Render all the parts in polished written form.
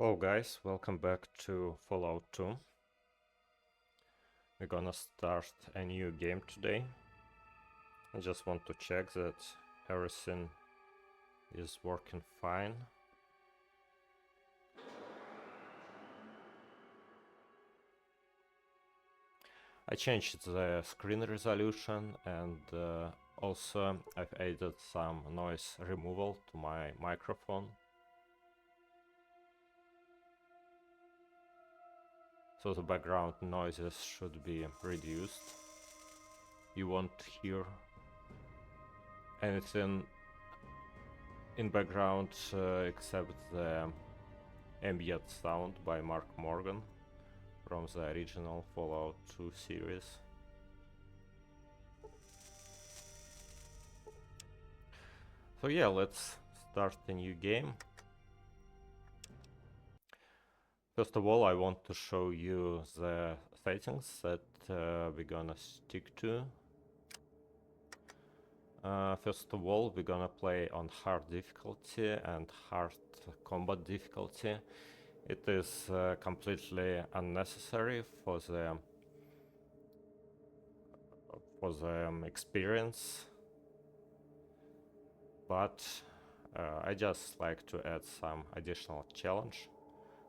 Hello guys, welcome back to Fallout 2. We're gonna start a new game today. I just want to check that everything is working fine. I changed the screen resolution and also I've added some noise removal to my microphone. So the background noises should be reduced. You won't hear anything in background except the ambient sound by Mark Morgan from the original Fallout 2 series. So yeah, let's start a new game. First of all, I want to show you the settings that we're gonna stick to. First of all, we're gonna play on hard difficulty and hard combat difficulty. It is completely unnecessary for the experience, but I just like to add some additional challenge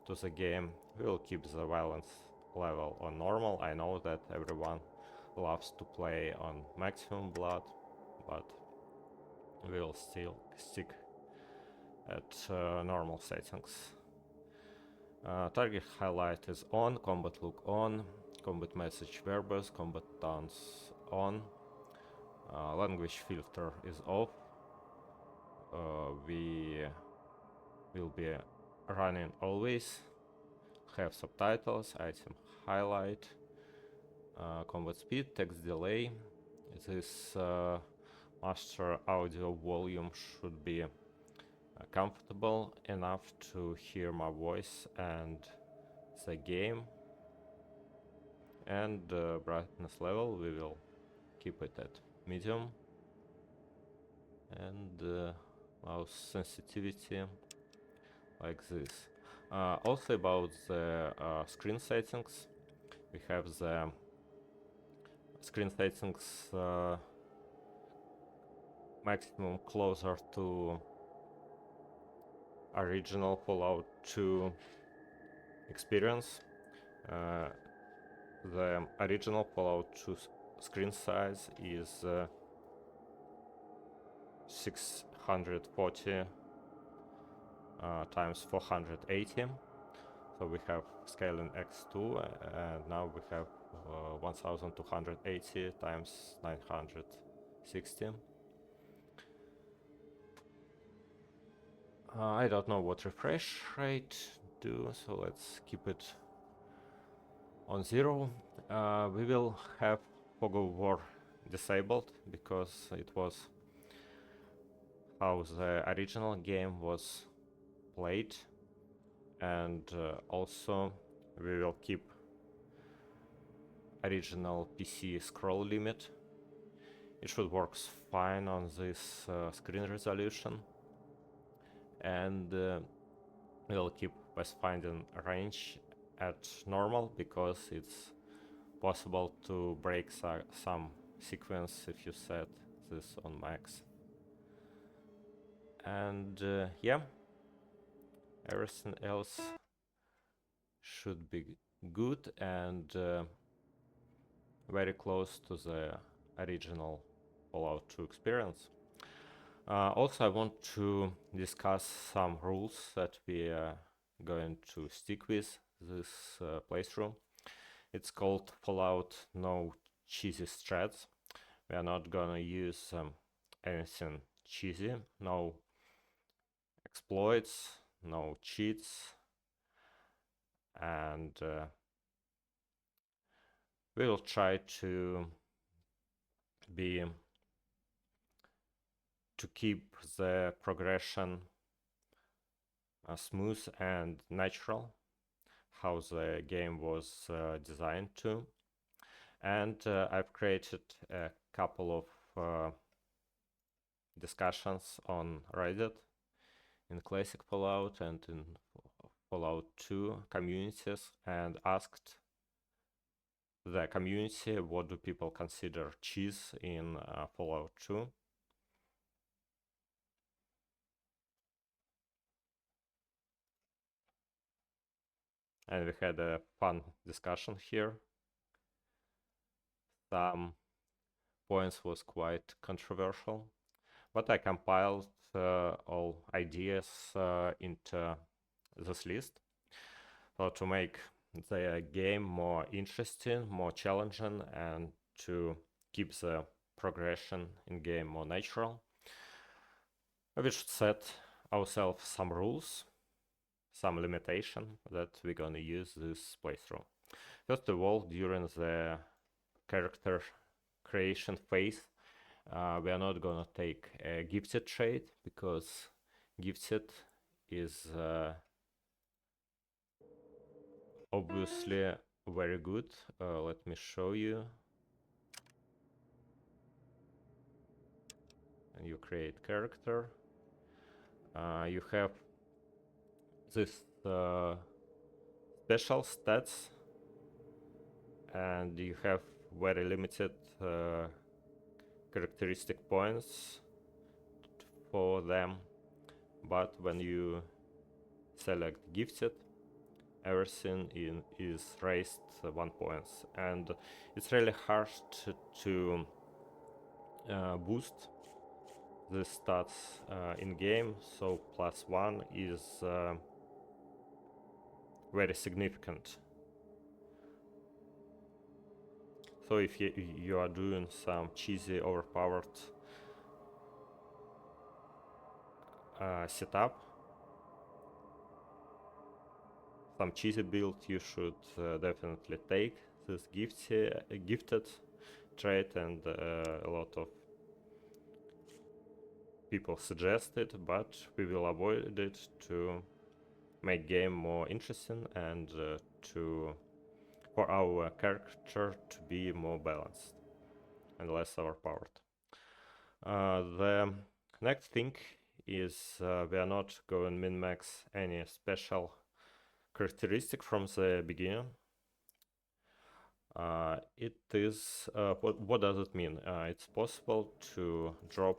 to the game. We'll keep the violence level on normal. I know that everyone loves to play on maximum blood, but we'll still stick at normal settings. Target highlight is on, combat look on, combat message verbose, combat tones on, language filter is off. We will be running always, have subtitles, item highlight, combat speed, text delay. This master audio volume should be comfortable enough to hear my voice and the game. And brightness level we will keep it at medium, and mouse sensitivity like this. Also about the screen settings, we have the screen settings maximum closer to original Fallout 2 experience. The original Fallout 2 screen size is 640 times 480. So we have scaling x2, and now we have 1280 times 960. I don't know what refresh rate do, so let's keep it on 0. We will have fog of war disabled because it was how the original game was played, and also we will keep original PC scroll limit. It should work fine on this screen resolution, and we'll keep pathfinding range at normal because it's possible to break some sequence if you set this on max. And yeah, everything else should be good and very close to the original Fallout 2 experience. Also, I want to discuss some rules that we are going to stick with this playthrough. It's called Fallout No Cheesy Strats. We are not gonna use anything cheesy, no exploits, no cheats, and we will try to keep the progression smooth and natural, how the game was designed to. And I've created a couple of discussions on Reddit in Classic Fallout and in Fallout 2 communities and asked the community what do people consider cheese in Fallout 2. And we had a fun discussion here. Some points was quite controversial, but I compiled all ideas into this list. So to make the game more interesting, more challenging, and to keep the progression in game more natural, we should set ourselves some rules, some limitation that we're gonna use this playthrough. First of all, during the character creation phase, we are not gonna take a gifted trait because gifted is obviously very good. Let me show you. And you create character. You have this special stats, and you have very limited characteristic points for them. But when you select gifted, everything is raised 1 point, and it's really hard to boost the stats in game, so +1 is very significant. So if you are doing some cheesy overpowered setup, some cheesy build, you should definitely take this gifted trait, and a lot of people suggest it, but we will avoid it to make game more interesting and for our character to be more balanced and less overpowered. The next thing is we are not going min-max any special characteristic from the beginning. It is what does it mean? It's possible to drop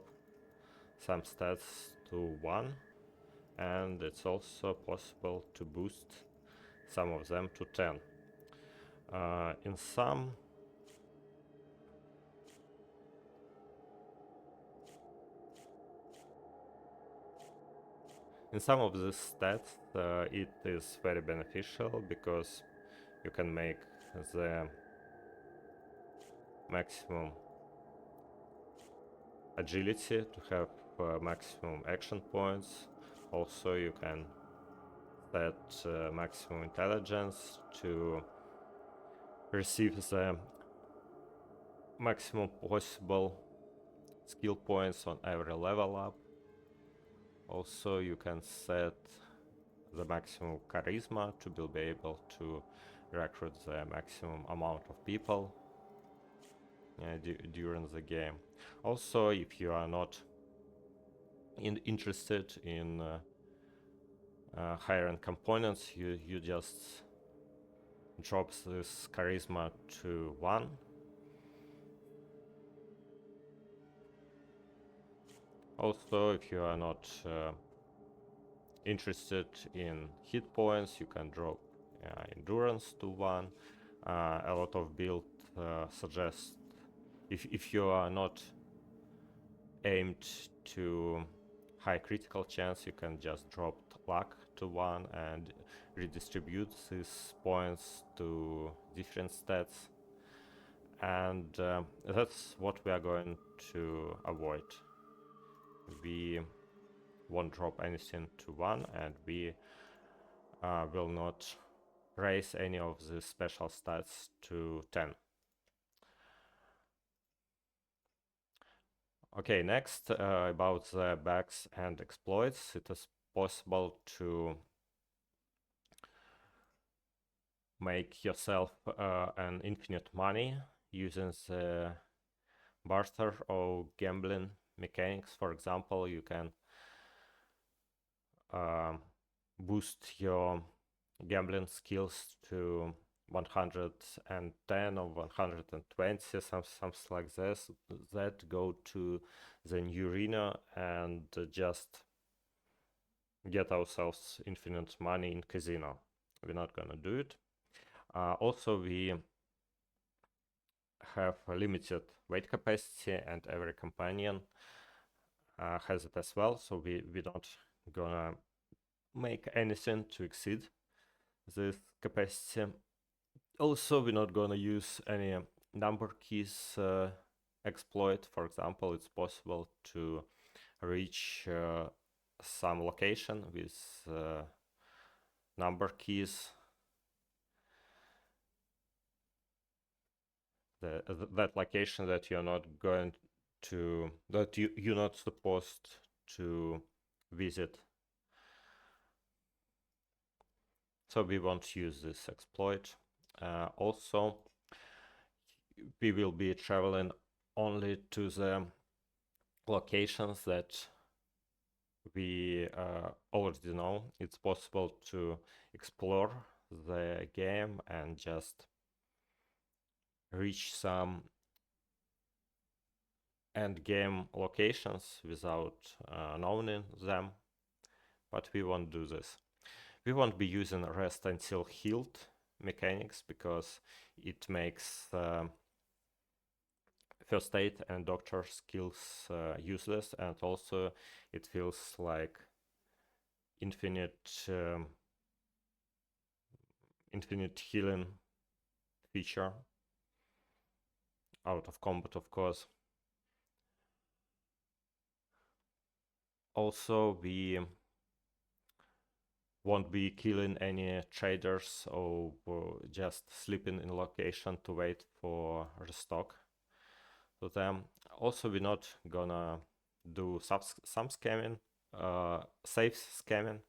some stats to 1, and it's also possible to boost some of them to 10. In some of these stats it is very beneficial because you can make the maximum agility to have maximum action points. Also you can set maximum intelligence to receive the maximum possible skill points on every level up. Also you can set the maximum charisma to be able to recruit the maximum amount of people during the game. Also, if you are not interested in hiring components, you just drop this charisma to 1. Also, if you are not interested in hit points, you can drop endurance to 1. A lot of build suggest if you are not aimed to high critical chance, you can just drop luck to 1 and redistribute these points to different stats. And that's what we are going to avoid. We won't drop anything to 1, and we will not raise any of the special stats to 10. Okay, next about the bugs and exploits. It is possible to make yourself an infinite money using the barter or gambling mechanics. For example, you can boost your gambling skills to 110 or 120, something like this, that go to the new arena and just get ourselves infinite money in casino. We're not gonna do it. Also, we have a limited weight capacity, and every companion has it as well, so we don't gonna make anything to exceed this capacity. Also, we're not gonna use any number keys exploit. For example, it's possible to reach some location with number keys. That location that you're not going to, that you're not supposed to visit. So we won't use this exploit. Also, we will be traveling only to the locations that we already know. It's possible to explore the game and just reach some end game locations without knowing them, but we won't do this. We won't be using rest until healed mechanics because it makes first aid and doctor skills useless, and also it feels like infinite healing feature out of combat, of course. Also, we won't be killing any traders or just sleeping in location to wait for restock to them. Also, we're not gonna do some scamming, safe scamming,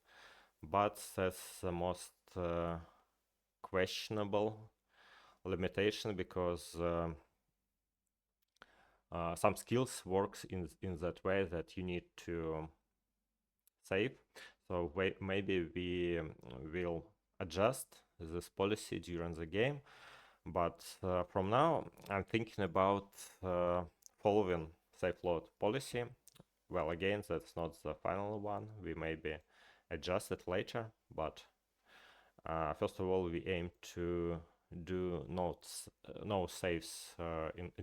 but that's the most questionable limitation, because some skills works in that way that you need to save. So maybe we will adjust this policy during the game, but from now I'm thinking about following safe load policy. Well, again, that's not the final one. We maybe adjust it later, but first of all, we aim to do no saves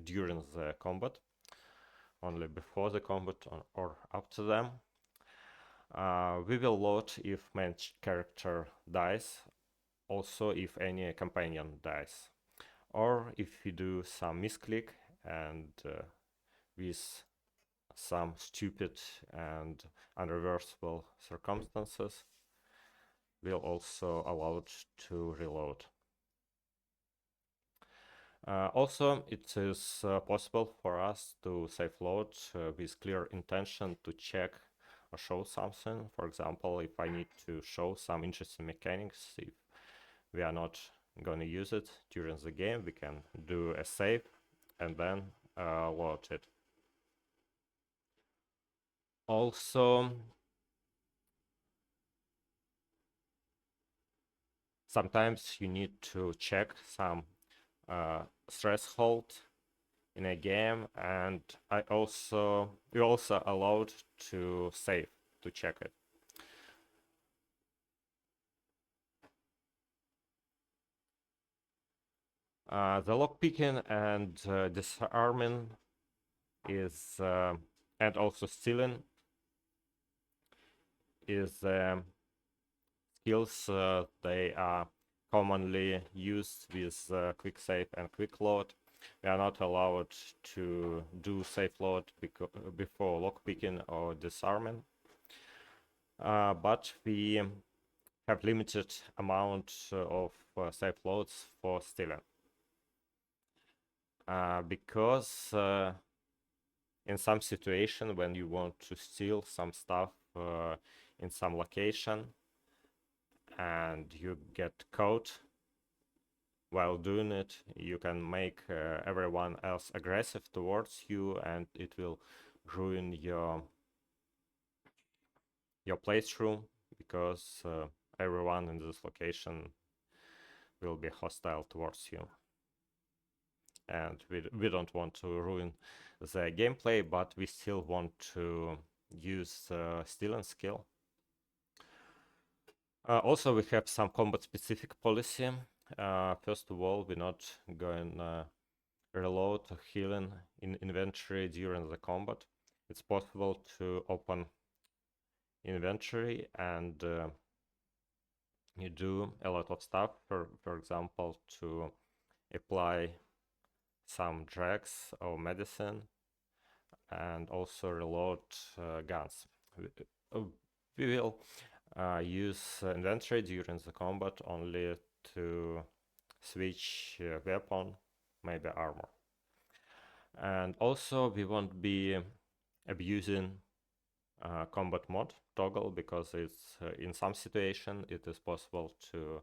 during the combat, only before the combat or after them. We will load if main character dies, also if any companion dies, or if we do some misclick and with some stupid and unreversible circumstances, we'll also allowed to reload. Also, it is possible for us to save load with clear intention to check or show something. For example, if I need to show some interesting mechanics, if we are not going to use it during the game, we can do a save and then load it. Also, sometimes you need to check some threshold in a game, and we also allowed to save to check it. The lockpicking and disarming is and also stealing is skills. They are commonly used with quick save and quick load. We are not allowed to do safe load before lockpicking or disarming, but we have limited amount of safe loads for stealing, because in some situation when you want to steal some stuff in some location and you get caught while doing it, you can make everyone else aggressive towards you, and it will ruin your playthrough, because everyone in this location will be hostile towards you. And we don't want to ruin the gameplay, but we still want to use stealing skill. Also, we have some combat-specific policy. First of all, we're not going reload or healing in inventory during the combat. It's possible to open inventory and you do a lot of stuff. For example, to apply some drugs or medicine and also reload guns. We will use inventory during the combat only to switch weapon, maybe armor. And also we won't be abusing combat mode toggle, because it's in some situation it is possible to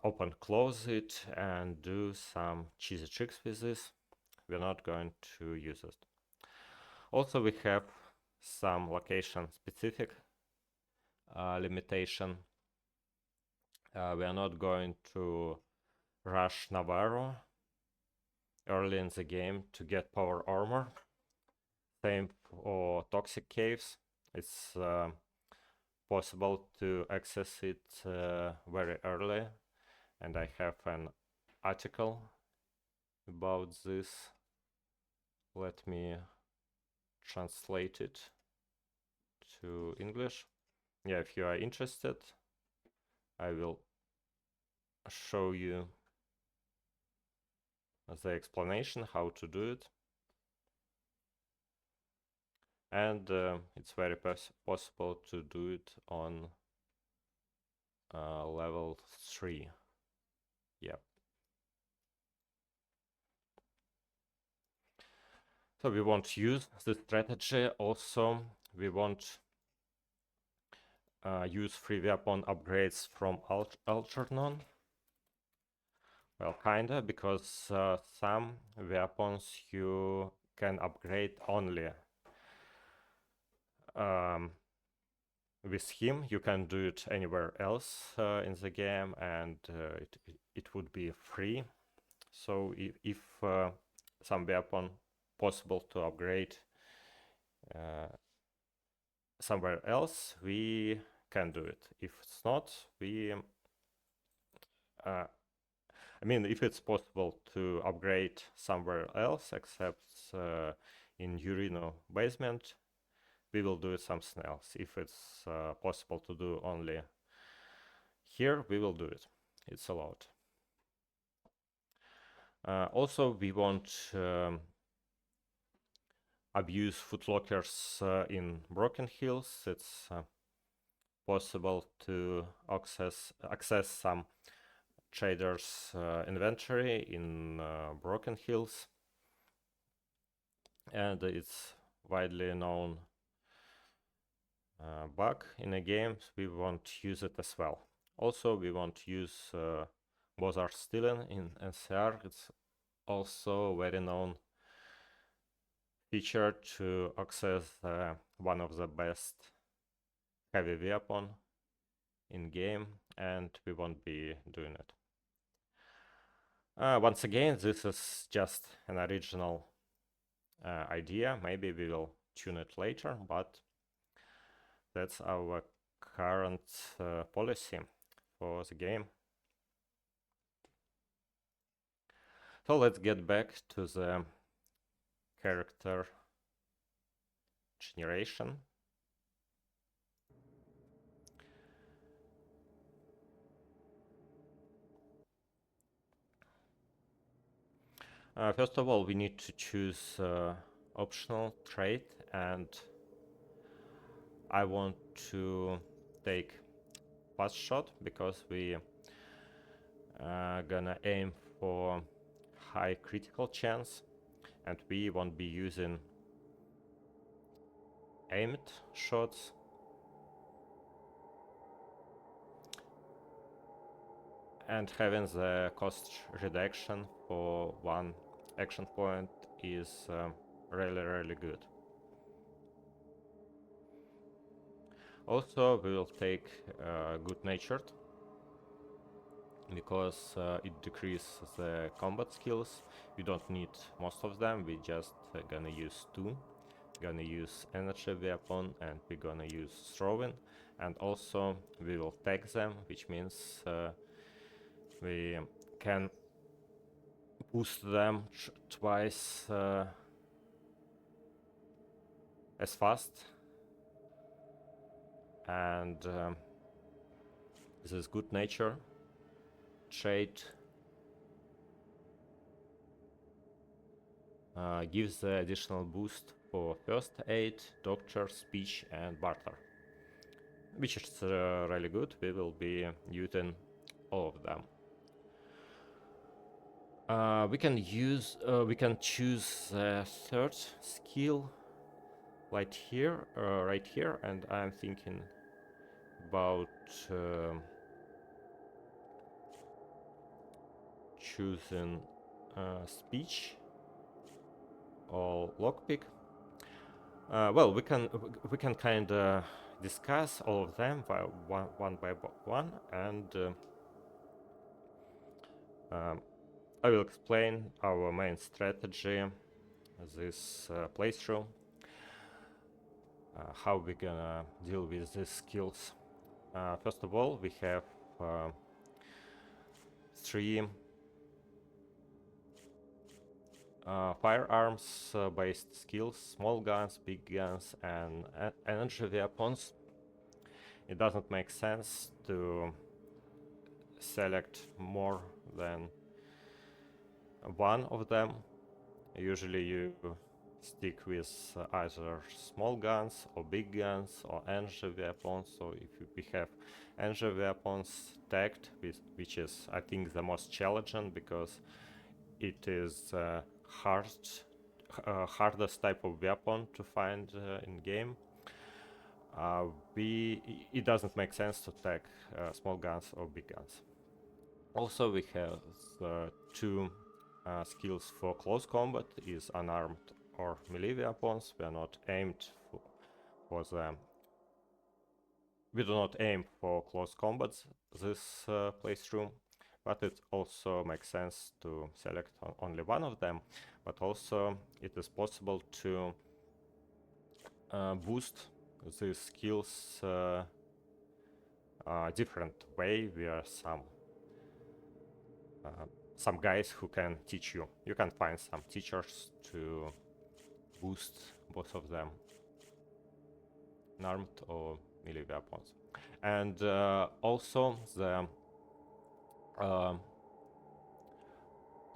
open close it and do some cheesy tricks with this. We're not going to use it. Also, we have some location specific limitation. We are not going to rush Navarro early in the game to get power armor. Same for toxic caves. It's possible to access it very early, and I have an article about this. Let me translate it to English. Yeah, if you are interested, I will show you the explanation how to do it. And it's very possible to do it on level 3. Yeah. So we won't use the strategy. Also, we won't use free weapon upgrades from Algernon. Well, kinda, because some weapons you can upgrade only with him. You can do it anywhere else in the game, and it would be free. So if some weapon possible to upgrade somewhere else, we can do it. If it's not, we I mean, if it's possible to upgrade somewhere else except in Urino basement, we will do something else. If it's possible to do only here, we will do it. It's allowed. Also, we won't abuse footlockers in Broken Hills. It's possible to access some traders' inventory in Broken Hills, and it's widely known bug in a game. We won't use it as well. Also, we won't use bother stealing in NCR. It's also very known feature to access one of the best heavy weapon in game, and we won't be doing it. Once again, this is just an original idea. Maybe we will tune it later, but that's our current policy for the game. So let's get back to the character generation. First of all, we need to choose optional trait, and I want to take fast shot because we gonna aim for high critical chance, and we won't be using aimed shots. And having the cost reduction for one action point is really good. Also, we will take good natured, because it decreases the combat skills. We don't need most of them, we just gonna use two. Gonna use energy weapon and we're gonna use throwing, and also we will tag them, which means we can boost them twice as fast, and this is good nature trait. Gives the additional boost for first aid, doctor, speech, and barter, which is really good. We will be using all of them. We can choose the third skill right here, and I'm thinking about choosing speech or lockpick. Well, we can kind of discuss all of them one by one, and I will explain our main strategy this playthrough, how we're gonna deal with these skills. First of all, we have three firearms based skills: small guns, big guns, and energy weapons. It doesn't make sense to select more than one of them. Usually you stick with either small guns or big guns or energy weapons. So if we have energy weapons tagged, which is I think the most challenging, because it is hardest type of weapon to find in game. It doesn't make sense to tag small guns or big guns. Also, we have two skills for close combat: is unarmed or melee weapons. We are not aimed for the. We do not aim for close combats this playthrough, but it also makes sense to select only one of them. But also, it is possible to boost these skills different way. There are some guys who can teach you. You can find some teachers to boost both of them, unarmed or melee weapons. And also the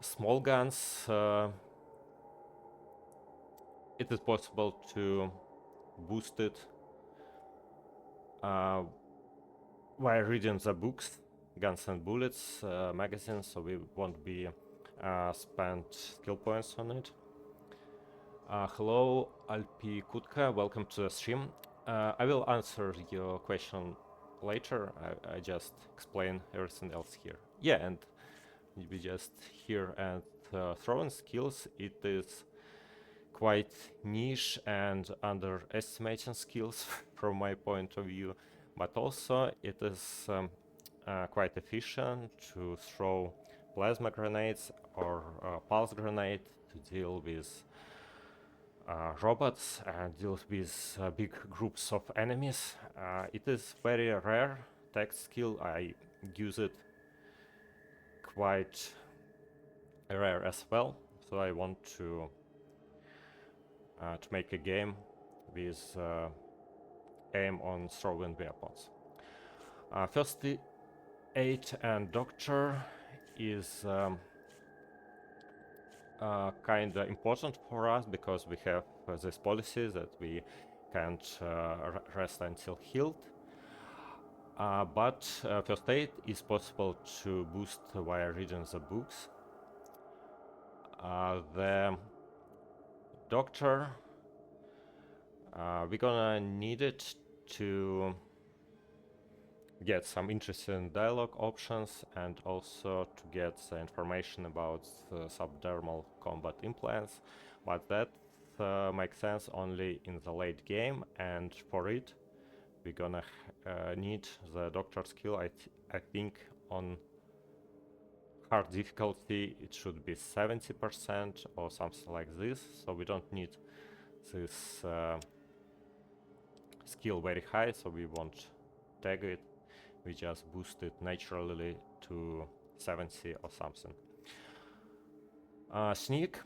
small guns, it is possible to boost it while reading the books, Guns and Bullets magazines, so we won't be spent skill points on it. Hello, Alpi Kutka, welcome to the stream. I will answer your question later. I just explain everything else here. Yeah, and we just here and throwing skills, it is quite niche and underestimating skills from my point of view, but also it is quite efficient to throw plasma grenades or pulse grenade to deal with robots and deal with big groups of enemies. It is very rare tech skill. I use it quite rare as well, so I want to make a game with aim on throwing weapons. First aid and doctor is kind of important for us, because we have this policy that we can't rest until healed. But first aid is possible to boost via reading the books. The doctor, we're gonna need it to get some interesting dialogue options and also to get the information about subdermal combat implants, but that makes sense only in the late game, and for it we're gonna need the doctor skill. I think on hard difficulty it should be 70% or something like this, so we don't need this skill very high, so we won't tag it. We just boost it naturally to 70 or something. Sneak.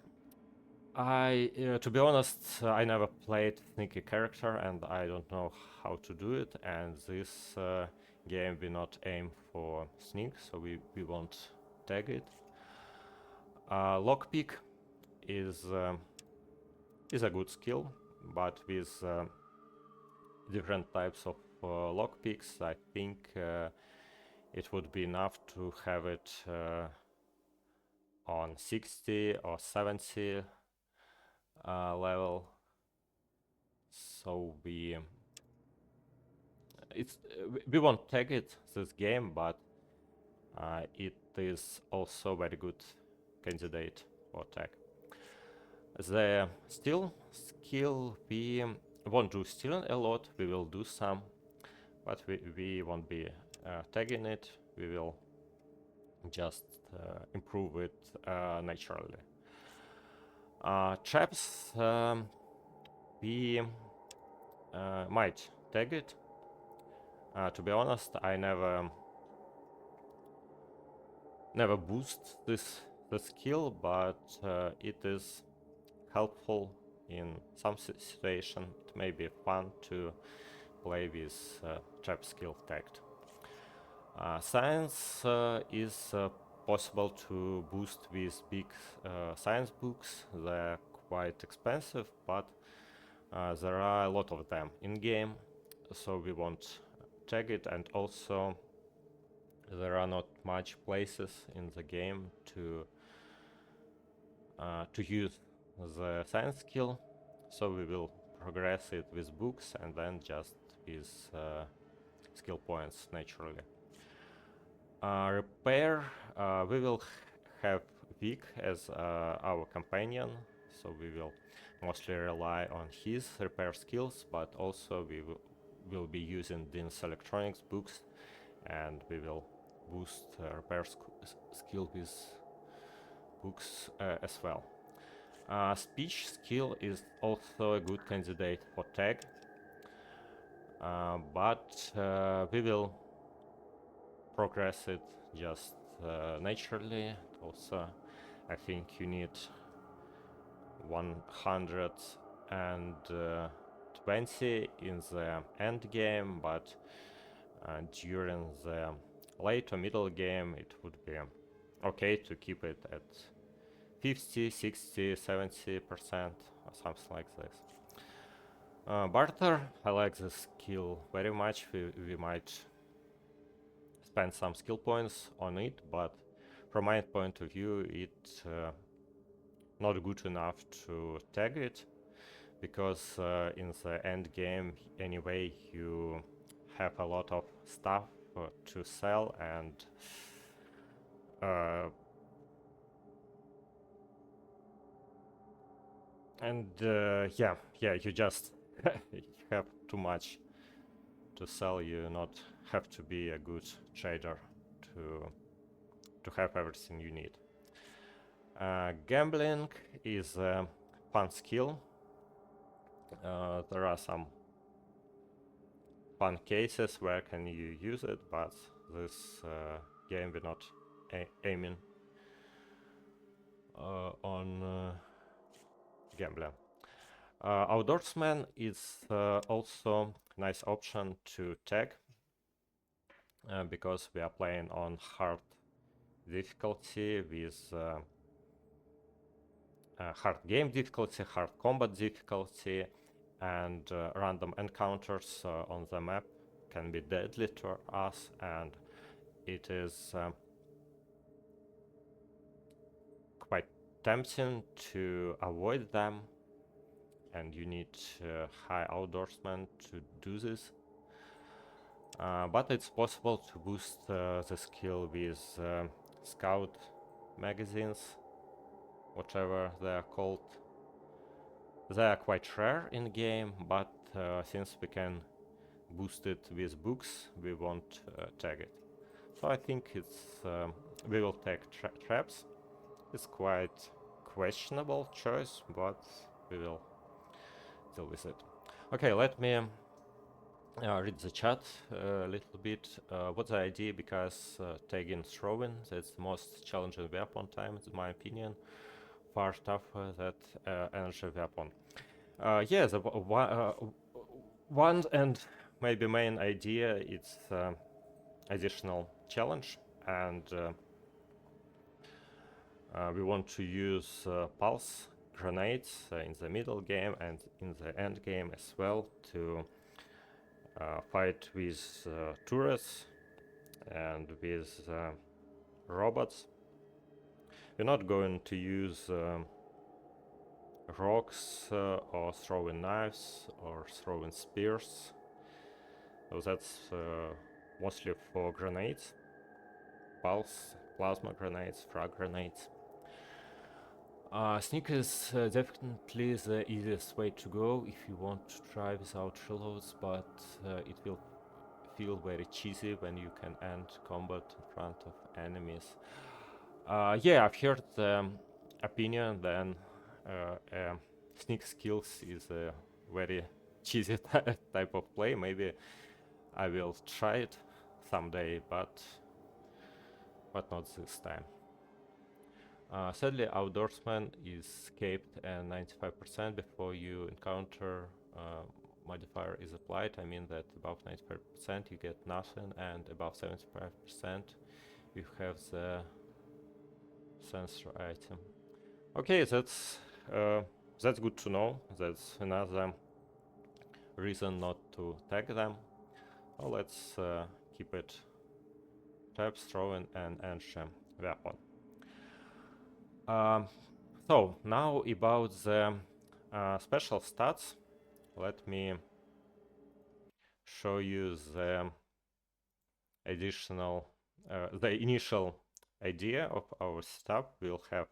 To be honest, I never played sneaky character and I don't know how to do it, and this game will not aim for sneak, so we won't tag it. Lockpick is a good skill, but with different types of lockpicks, I think it would be enough to have it on 60 or 70 level. So we won't tag it this game, but it is also very good candidate for tag. The steal skill, we won't do stealing a lot, we will do some, but we won't be tagging it, we will just improve it naturally. Traps, we might tag it. To be honest, I never boost this skill, but it is helpful in some situation. It may be fun to play with trap skill tagged. Science is possible to boost with big science books. They're quite expensive, but there are a lot of them in game, so we won't tag it, and also there are not much places in the game to use the science skill, so we will progress it with books and then just with skill points naturally. Repair, we will have Vic as our companion, so we will mostly rely on his repair skills, but also we will be using Dean's electronics books, and we will boost repair skill with books as well. Speech skill is also a good candidate for tag, but we will progress it just naturally. Also, I think you need 120 in the end game, but during the late or middle game it would be okay to keep it at 50, 60, 70% or something like this. Barter, I like this skill very much. We might spend some skill points on it, but from my point of view it's not good enough to tag it, because in the end game anyway you have a lot of stuff to sell, and yeah, you just have too much to sell. You not have to be a good trader to have everything you need. Gambling is a fun skill. There are some fun cases where can you use it, but this game we're not aiming on gambling. Outdoorsman is also a nice option to tag, because we are playing on hard difficulty with hard game difficulty, hard combat difficulty, and random encounters on the map can be deadly to us, and it is quite tempting to avoid them, and you need high outdoorsman to do this. But it's possible to boost the skill with scout magazines, whatever they are called. They are quite rare in game, but since we can boosted with books, we won't tag it. So I think it's we will tag traps. It's quite questionable choice, but we will deal with it. Okay, let me read the chat a little bit. What's the idea? Because tagging throwing, that's the most challenging weapon time, in my opinion. Far tougher than energy weapon. Yeah, the one and maybe main idea it's additional challenge, and we want to use pulse grenades in the middle game and in the end game as well to fight with turrets and with robots. We're not going to use rocks or throwing knives or throwing spears. So that's mostly for grenades, pulse, plasma grenades, frag grenades. Sneak is definitely the easiest way to go if you want to try without reloads, but it will feel very cheesy when you can end combat in front of enemies. Yeah, I've heard the opinion then sneak skills is a very cheesy type of play. Maybe I will try it someday, but not this time. Sadly, outdoorsman is capped at 95% before you encounter modifier is applied. I mean that above 95% you get nothing, and above 75% you have the sensor item. Okay, that's good to know. That's another reason not to tag them. Well, let's keep it traps, throwing, and ancient weapon. So now about the special stats. Let me show you the additional, the initial idea of our stuff. We'll have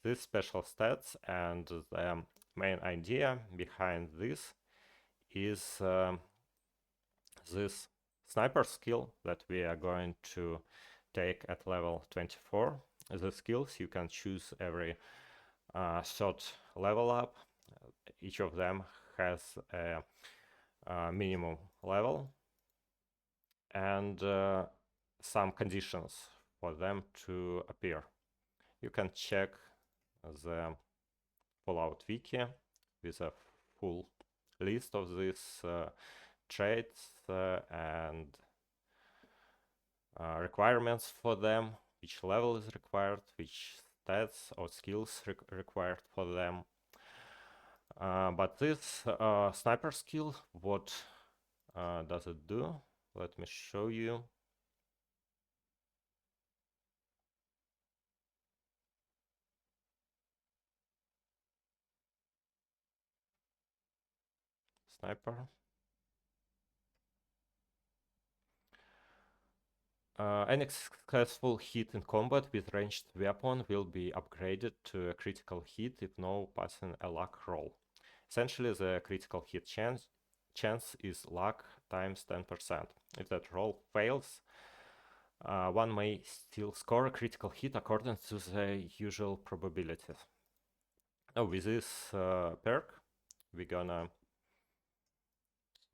these special stats, and the main idea behind this is this sniper skill that we are going to take at level 24. The skills you can choose every third level up. Each of them has a minimum level and some conditions for them to appear. You can check the Fallout wiki with a full list of these traits and requirements for them, which level is required, which stats or skills required for them. But this sniper skill, what does it do? Let me show you. Sniper. Any successful hit in combat with ranged weapon will be upgraded to a critical hit if no passing a luck roll. Essentially, the critical hit chance is luck times 10%. If that roll fails, one may still score a critical hit according to the usual probabilities. Now, with this perk, we're gonna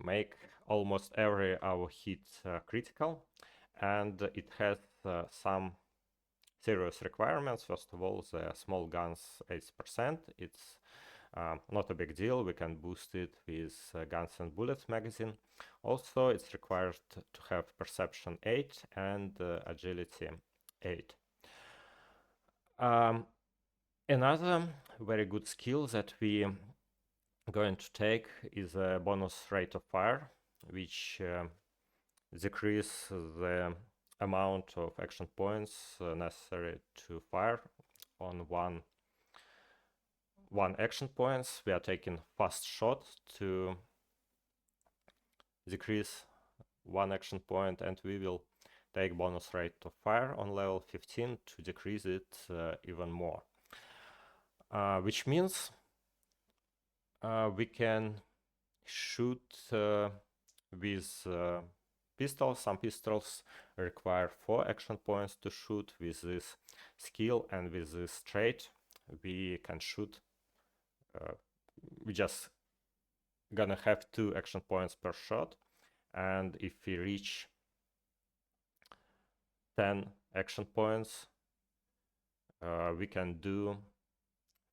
make almost every our hit critical, and it has some serious requirements. First of all, the small guns 80%. It's not a big deal. We can boost it with guns and bullets magazine. Also, it's required to have perception 8 and agility 8. Another very good skill that we are going to take is a bonus rate of fire, which decrease the amount of action points necessary to fire on one action points. We are taking fast shot to decrease one action point, and we will take bonus rate of fire on level 15 to decrease it even more, which means we can shoot with pistols. Some pistols require 4 action points to shoot. With this skill and with this trait, we can shoot. We just gonna have 2 action points per shot, and if we reach 10 action points, we can do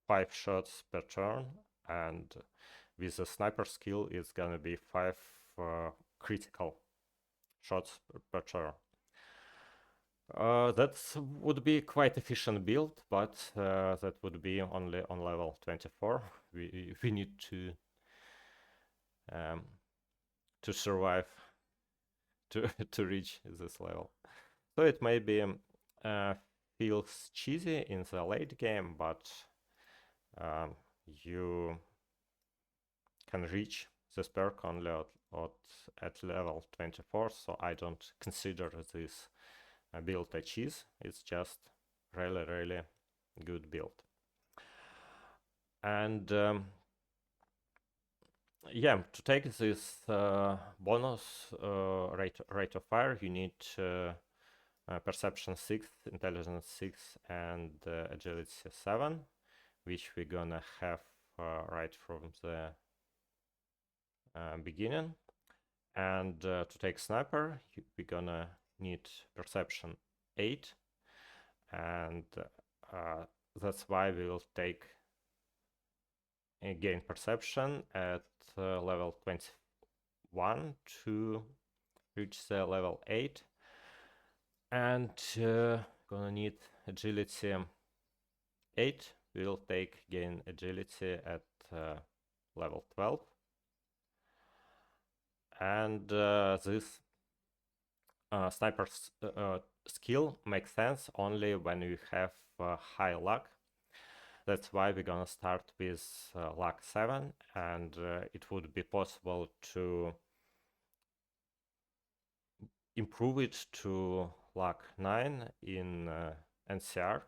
5 shots per turn, and with the sniper skill it's gonna be 5 critical shots per turn. That would be quite efficient build, but that would be only on level 24. We need to survive to reach this level. So it maybe feels cheesy in the late game, but you can reach this perk only at level 24, so I don't consider this build a cheese. It's just really good build. And yeah, to take this bonus rate of fire, you need perception 6, intelligence 6, and agility 7, which we're gonna have right from the beginning. And to take sniper, we're gonna need perception 8, and that's why we will take gain perception at level 21 to reach the level 8, and gonna need agility 8. We'll take gain agility at level 12, and this sniper skill makes sense only when you have high luck. That's why we're gonna start with luck 7, and it would be possible to improve it to luck 9 in NCR.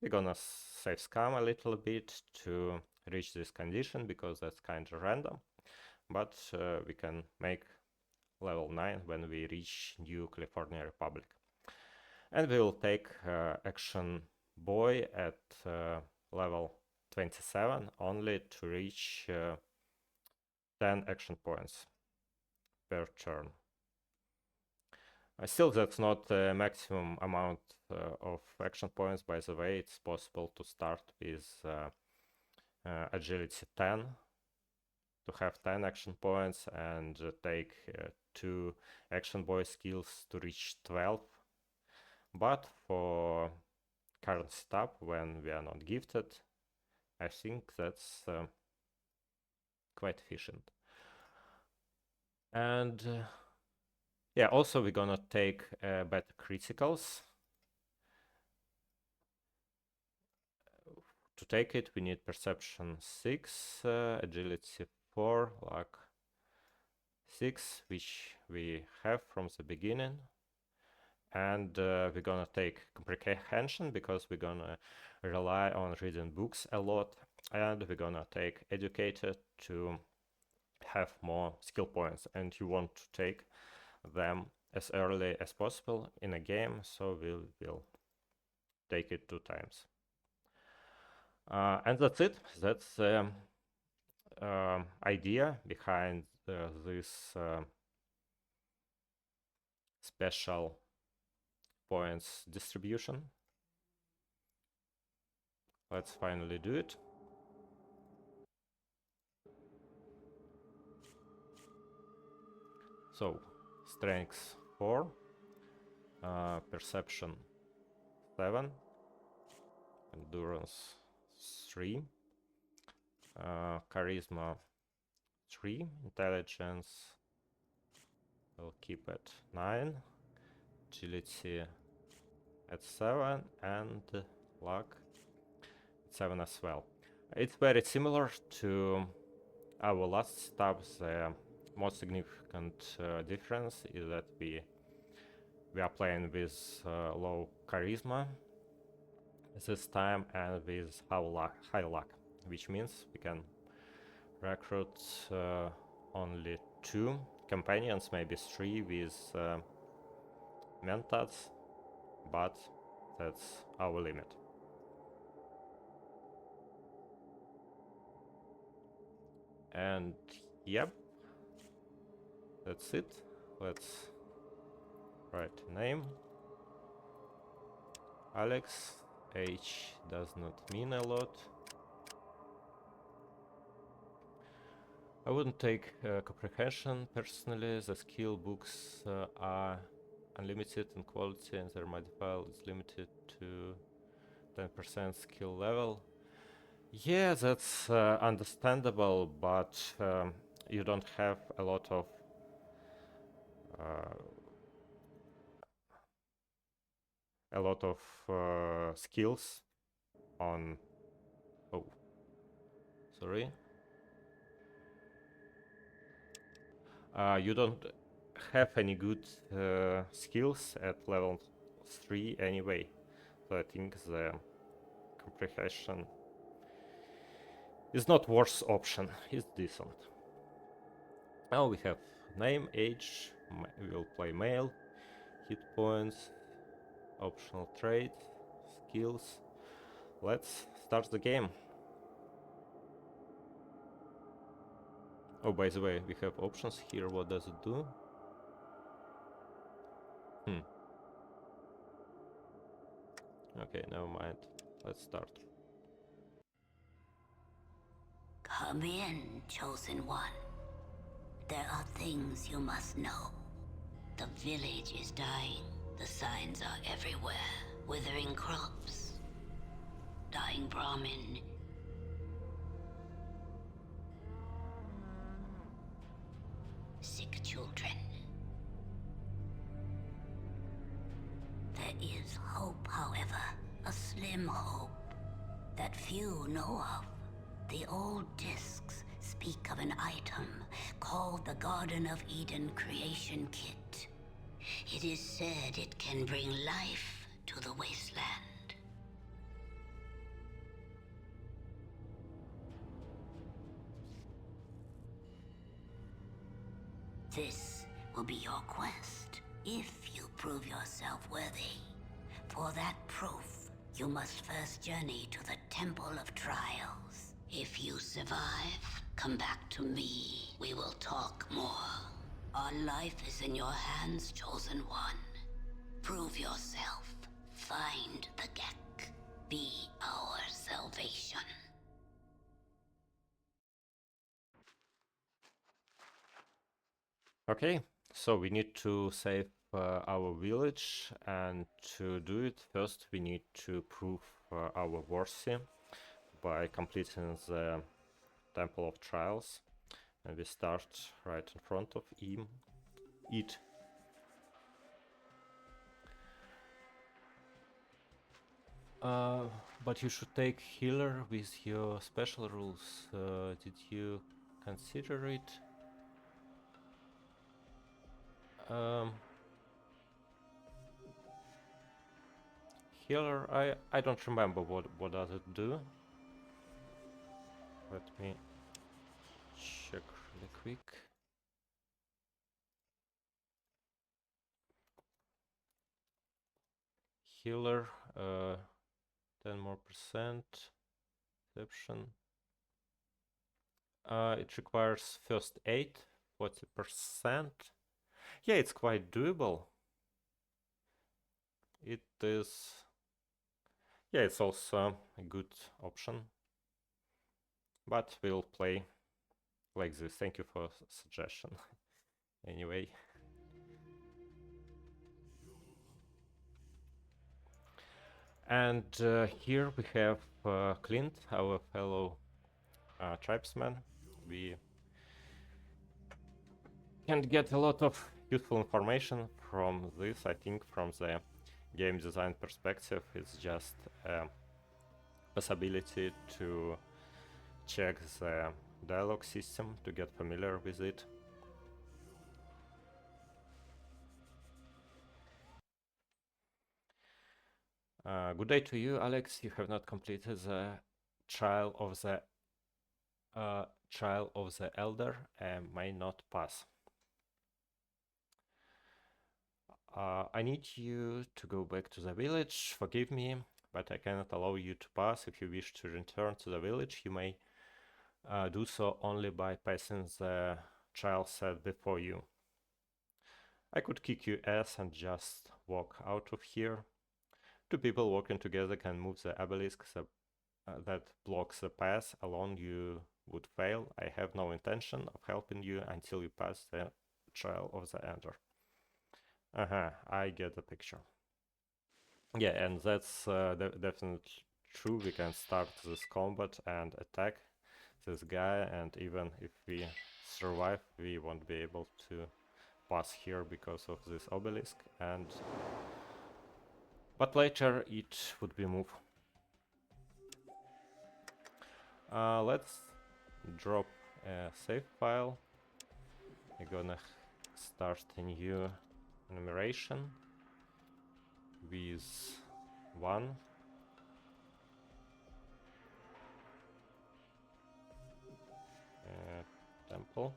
We're gonna save scam a little bit to reach this condition, because that's kind of random, but we can make level 9 when we reach New California Republic. And we will take action boy at level 27 only to reach 10 action points per turn. Still, that's not the maximum amount of action points. By the way, it's possible to start with agility 10, to have 10 action points, and take 2 action boy skills to reach 12. But for current setup, when we are not gifted, I think that's quite efficient. And yeah, also we're gonna take better criticals. To take it, we need perception 6, agility 4, luck 6, which we have from the beginning. And we're gonna take comprehension, because we're gonna rely on reading books a lot, and we're gonna take educated to have more skill points, and you want to take them as early as possible in a game, so we'll take it 2 times. And that's it. That's the idea behind this special points distribution. Let's finally do it. So, strength 4, perception 7, endurance 3, charisma 3, intelligence we'll keep at 9, agility at 7, and luck at 7 as well. It's very similar to our last setup. The most significant difference is that we are playing with low charisma this time, and with high luck, which means we can recruit only 2 companions, maybe 3 with mentats, but that's our limit. And yep, that's it. Let's write a name. Alex. H does not mean a lot. I wouldn't take comprehension personally. The skill books are unlimited in quality and their modifier is limited to 10% skill level. Yeah, that's understandable, but you don't have a lot of skills on. Oh, sorry. You don't have any good skills at level 3 anyway, so I think the comprehension is not worst option. It's decent. Now we have name, age. We will play male. Hit points, optional trait, skills. Let's start the game. Oh, by the way, we have options here. What does it do? Okay, never mind. Let's start. Come in, chosen one. There are things you must know. The village is dying. The signs are everywhere. Withering crops. Dying Brahmin. Sick children. There is hope, however. A slim hope that few know of. The old discs speak of an item called the Garden of Eden Creation Kit. It is said it can bring life to the wasteland. This will be your quest, if you prove yourself worthy. For that proof, you must first journey to the Temple of Trials. If you survive, come back to me. We will talk more. Our life is in your hands, chosen one. Prove yourself. Find the Gek. Be our salvation. Okay, so we need to save our village, and to do it, first we need to prove our worthy by completing the Temple of Trials. And we start right in front of it. But you should take healer with your special rules. Did you consider it? Healer, I don't remember what does it do. Let me check really quick. Healer, 10 more percent. Exception. It requires first aid, 40%. Yeah, it's quite doable. It is. Yeah, it's also a good option. But we'll play like this. Thank you for suggestion. Anyway. And here we have Clint, our fellow tribesman. We can get a lot of useful information from this. I think from the game design perspective, it's just a possibility to check the dialogue system to get familiar with it. Good day to you, Alex. You have not completed the trial of the Elder and may not pass. I need you to go back to the village. Forgive me, but I cannot allow you to pass. If you wish to return to the village, you may do so only by passing the trial set before you. I could kick you ass and just walk out of here. Two people working together can move the obelisk that blocks the path. Alone you would fail. I have no intention of helping you until you pass the trial of the Ender. I get the picture. Yeah, and that's definitely true. We can start this combat and attack this guy, and even if we survive, we won't be able to pass here because of this obelisk. But later it would be move. Let's drop a save file. We're gonna start a new enumeration with 1. Temple.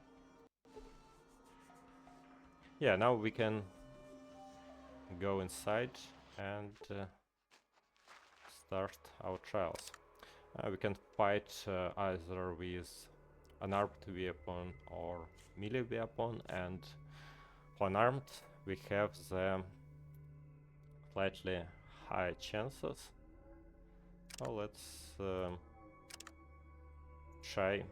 Yeah, now we can go inside and start our trials. We can fight either with unarmed weapon or melee weapon, and for unarmed we have the slightly high chances. So let's try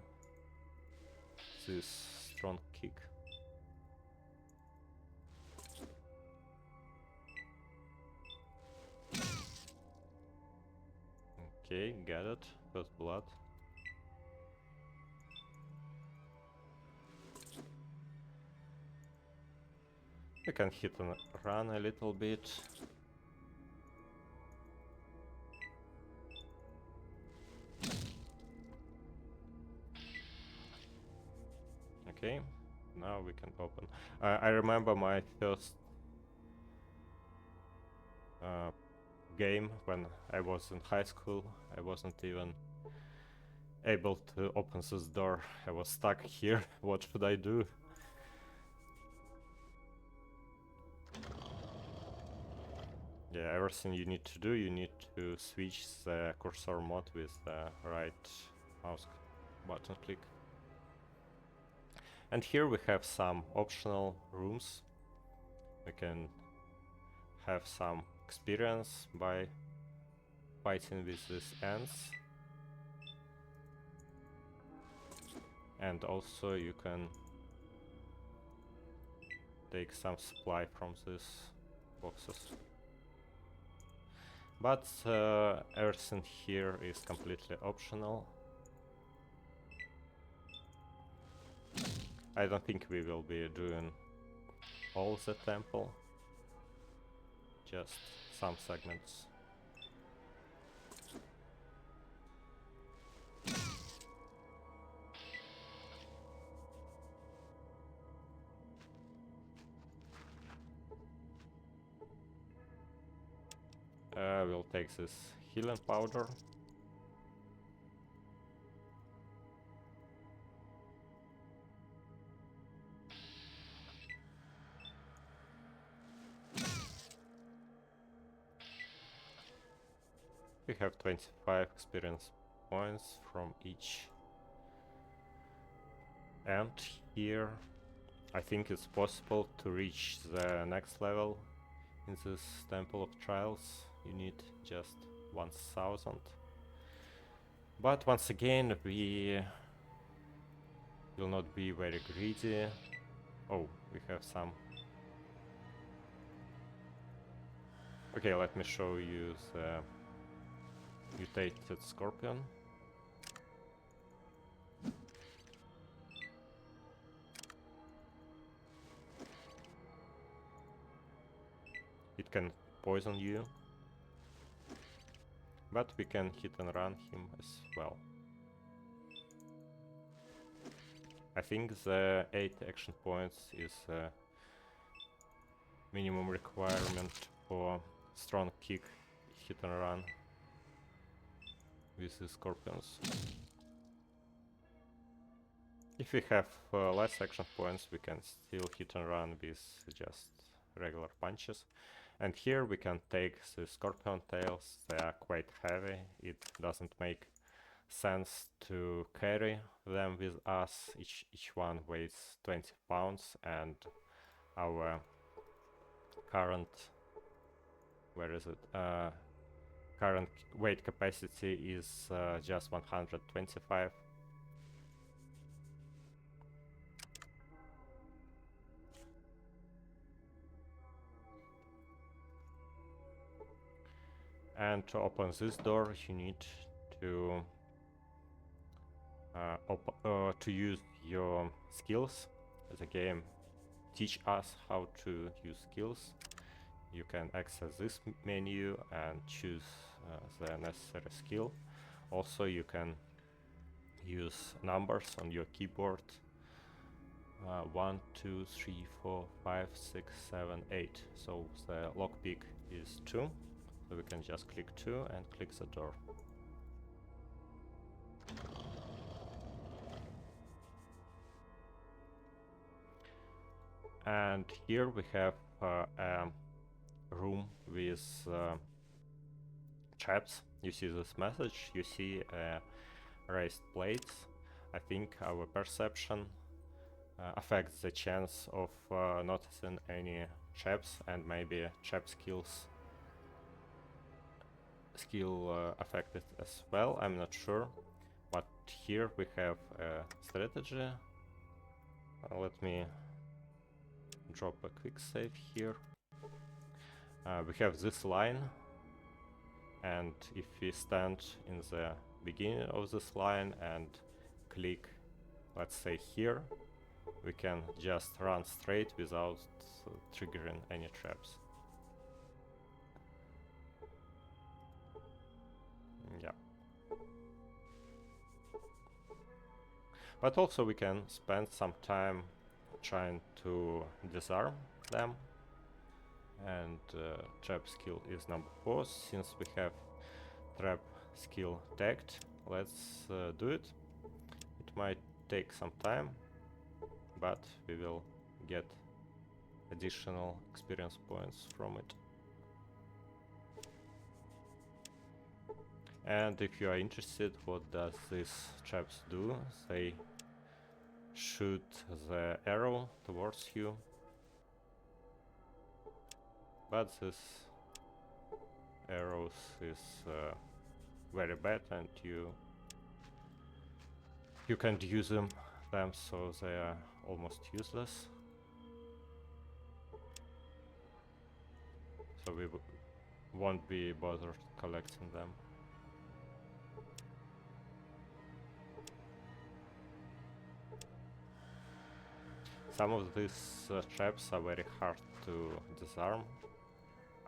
this strong kick. Okay, got it. First blood. We can hit and run a little bit. Okay, now we can open. I remember my first game when I was in high school. I wasn't even able to open this door. I was stuck here. What should I do? Yeah, everything you need to do, you need to switch the cursor mode with the right mouse button click. And here we have some optional rooms. We can have some experience by fighting with these ants. And also you can take some supply from these boxes. But everything here is completely optional. I don't think we will be doing all the temple, just some segments. We'll take this healing powder. We have 25 experience points from each. And here I think it's possible to reach the next level in this Temple of Trials. You need just 1000. But once again, we will not be very greedy. Oh, we have some. Okay, let me show you the mutated scorpion. It can poison you, but we can hit and run him as well. I think the 8 action points is a minimum requirement for strong kick, hit and run with the scorpions. If we have less action points, we can still hit and run with just regular punches. And here we can take the scorpion tails. They are quite heavy. It doesn't make sense to carry them with us. Each one weighs 20 pounds, and our current, where is it? Current weight capacity is just 125. And to open this door, you need to use your skills. The game teach us how to use skills. You can access this menu and choose the necessary skill. Also, you can use numbers on your keyboard. 1, 2, 3, 4, 5, 6, 7, 8. So the lockpick is 2. So we can just click 2 and click the door. And here we have a room with traps. You see this message, you see raised plates. I think our perception affects the chance of noticing any traps, and maybe trap skill affected as well, I'm not sure. But here we have a strategy. Let me drop a quick save here. We have this line, and if we stand in the beginning of this line and click, let's say here, we can just run straight without triggering any traps. Yeah. But also we can spend some time trying to disarm them. And trap skill is number 4. Since we have trap skill tagged, let's do it. It might take some time, but we will get additional experience points from it. And if you are interested, what does these traps do? They shoot the arrow towards you, but this arrows is very bad, and you can't use them, so they are almost useless. So we won't be bothered collecting them. Some of these traps are very hard to disarm.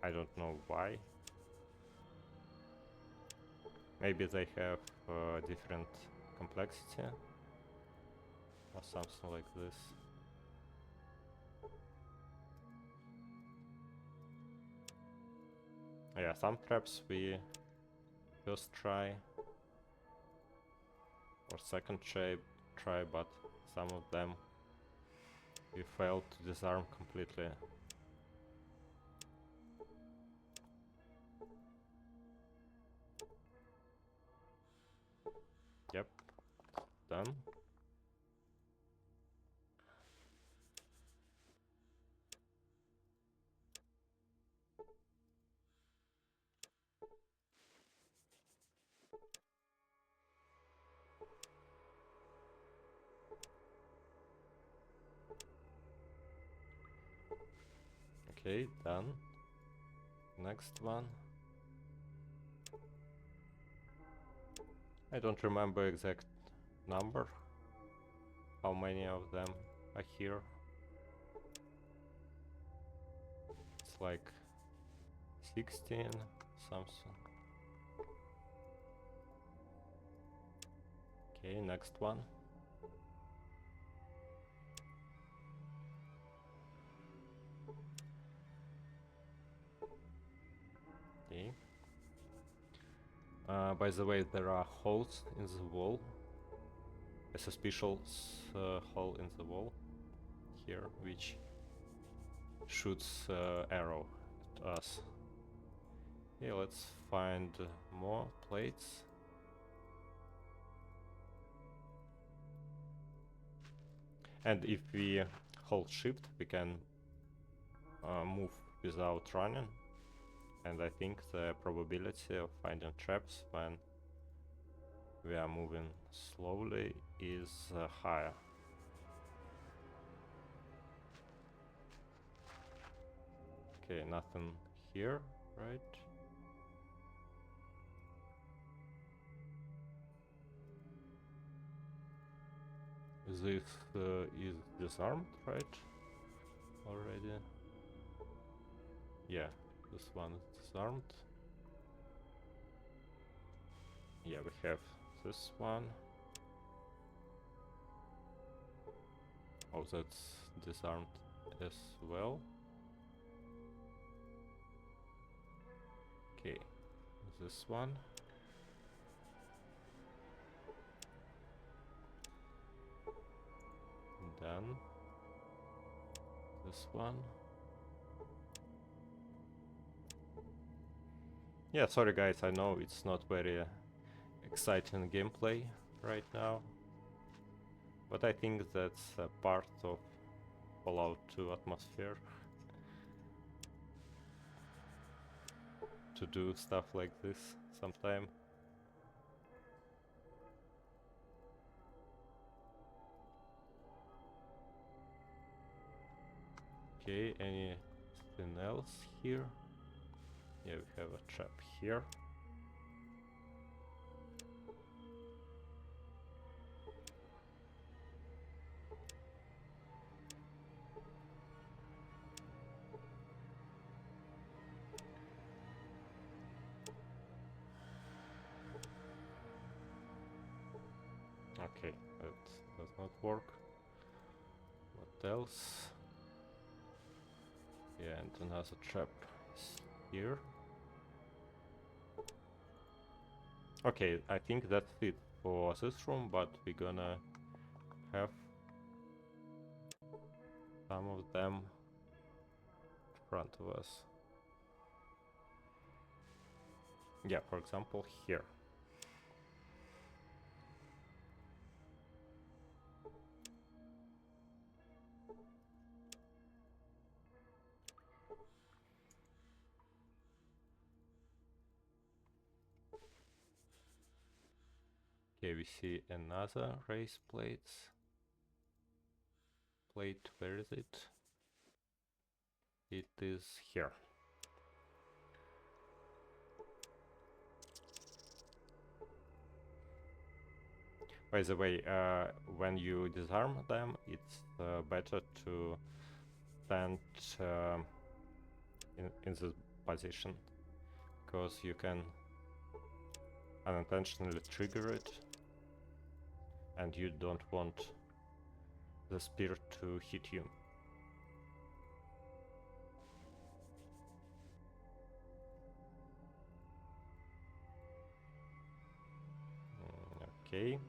I don't know why. Maybe they have different complexity or something like this. Yeah, some traps we first try or second try, but some of them we failed to disarm completely. Yep, done. Okay, done. Next one. I don't remember exact number, how many of them are here. It's like 16 something. Okay, next one. Okay. By the way, there are holes in the wall. A suspicious hole in the wall here, which shoots arrow at us. Okay, let's find more plates. And if we hold shift, we can move without running. And I think the probability of finding traps when we are moving slowly is higher. Okay, nothing here, right? This is disarmed, right? Already. Yeah, this one is disarmed. Yeah, we have this one. Oh, that's disarmed as well. Okay, this one. Done. This one. Yeah, sorry guys, I know it's not very exciting gameplay right now, but I think that's a part of Fallout 2 atmosphere to do stuff like this sometime. Okay, anything else here? Yeah, we have a trap here. Okay, that does not work. What else? Yeah, and another trap is here. Okay, I think that's it for this room, but we're gonna have some of them in front of us. Yeah, for example, here. Okay, we see another race plate. Where is it? It is here. By the way, when you disarm them, it's better to stand in this position, because you can unintentionally trigger it, and you don't want the spear to hit you. Okay.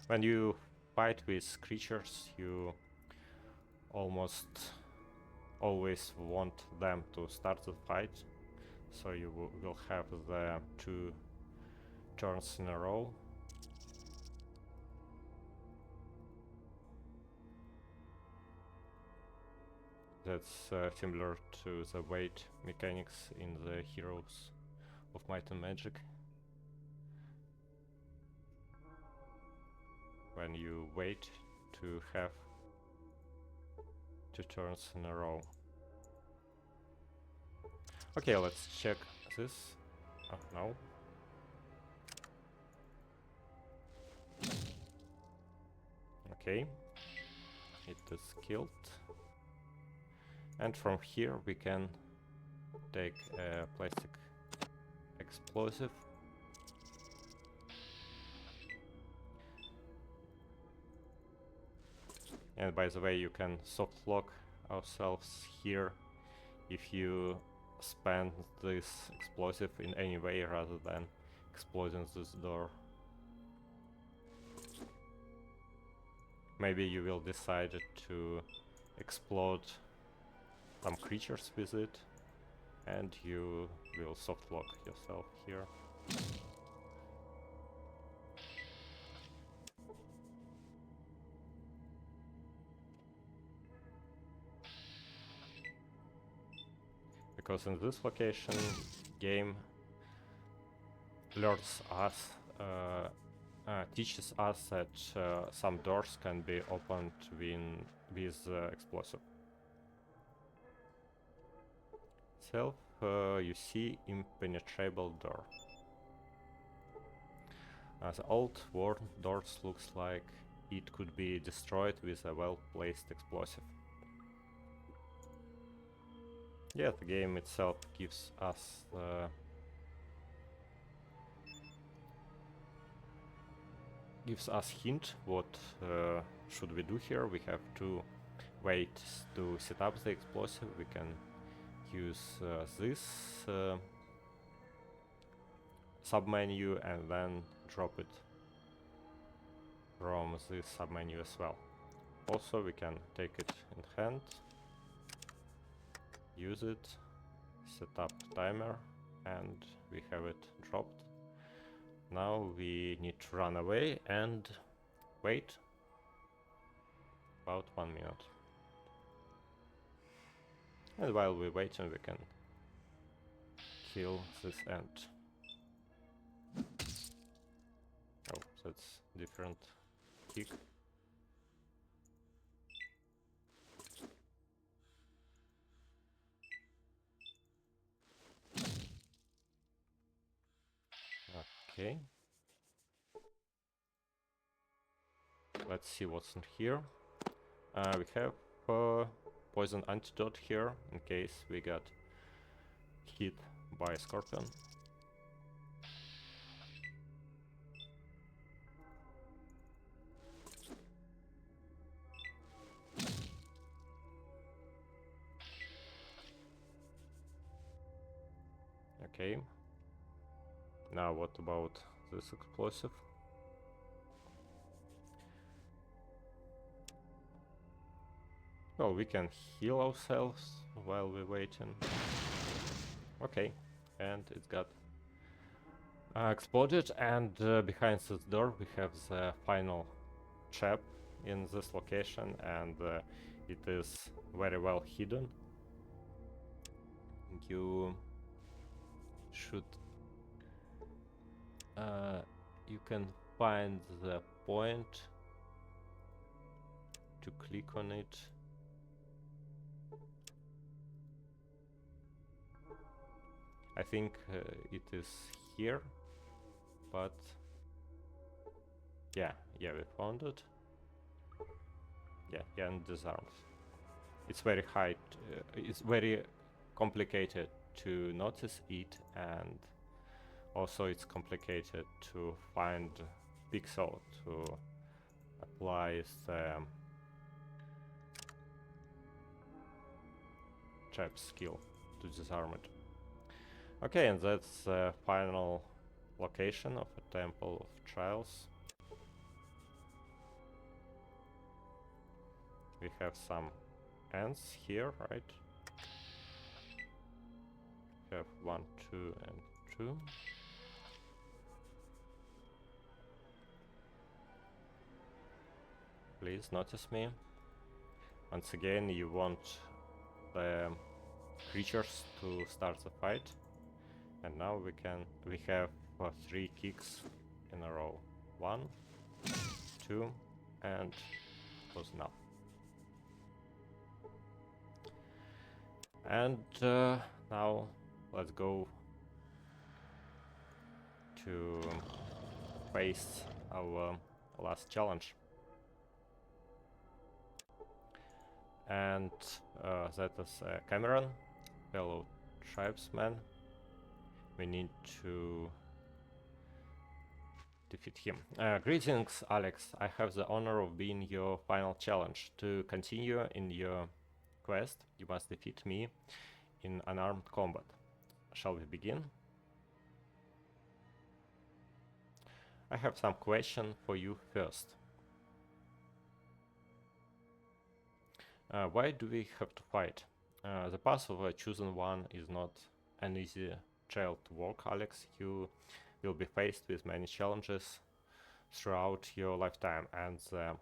When you fight with creatures, you almost always want them to start the fight, so you will have the 2 turns in a row. That's similar to the wait mechanics in the Heroes of Might and Magic. When you wait to have 2 turns in a row. Okay, let's check this. Oh, no. Okay. It is killed. And from here we can take a plastic explosive. And by the way, you can soft lock ourselves here if you spend this explosive in any way rather than exploding this door. Maybe you will decide to explode some creatures with it, and you will soft lock yourself here. Because in this location, game learns us, teaches us that some doors can be opened with explosive. Self, you see impenetrable door. The old worn doors looks like it could be destroyed with a well-placed explosive. Yeah, the game itself gives us hint what should we do here. We have to wait to set up the explosive. We can use this submenu and then drop it from this submenu as well. Also, we can take it in hand, use it, set up timer, and we have it dropped. Now we need to run away and wait about 1 minute. And while we're waiting, we can kill this ant. Oh, that's different kick. Okay. Let's see what's in here. We have poison antidote here in case we got hit by a scorpion. Okay. Now what about this explosive? Well, we can heal ourselves while we're waiting. Okay, and it got exploded, and behind this door we have the final trap in this location, and it is very well hidden. You should you can find the point to click on it. I think it is here, but yeah, we found it. Yeah, and disarmed. It's very high. It's very complicated to notice it, and also it's complicated to find pixel to apply the trap skill to disarm it. Okay, and that's the final location of a Temple of Trials. We have some ants here, right? We have 1, 2, and 2. Please notice me. Once again, you want the creatures to start the fight. And now we have 3 kicks in a row. 1, 2, and close enough. And now let's go to face our last challenge. And that is Cameron, fellow tribesman. We need to defeat him. Greetings, Alex. I have the honor of being your final challenge. To continue in your quest, you must defeat me in unarmed combat. Shall we begin? I have some question for you first. Why do we have to fight? The path of a chosen one is not an easy trail to walk, Alex. You will be faced with many challenges throughout your lifetime, and the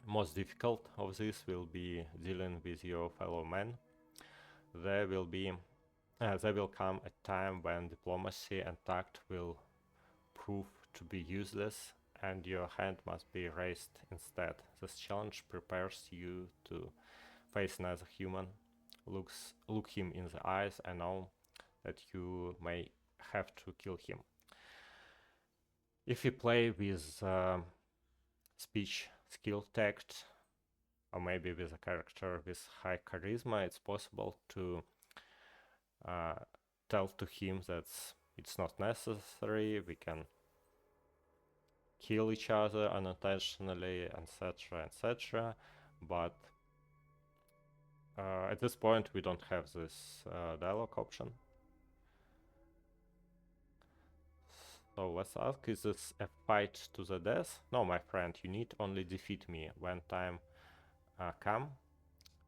most difficult of these will be dealing with your fellow men. There will come a time when diplomacy and tact will prove to be useless, and your hand must be raised instead. This challenge prepares you to face another human, look him in the eyes, and know that you may have to kill him. If you play with speech, skill, tact, or maybe with a character with high charisma, it's possible to tell to him that it's not necessary, we can kill each other unintentionally, etc., etc. But at this point we don't have this dialogue option. So let's ask, is this a fight to the death? No, my friend, you need only defeat me. When time comes,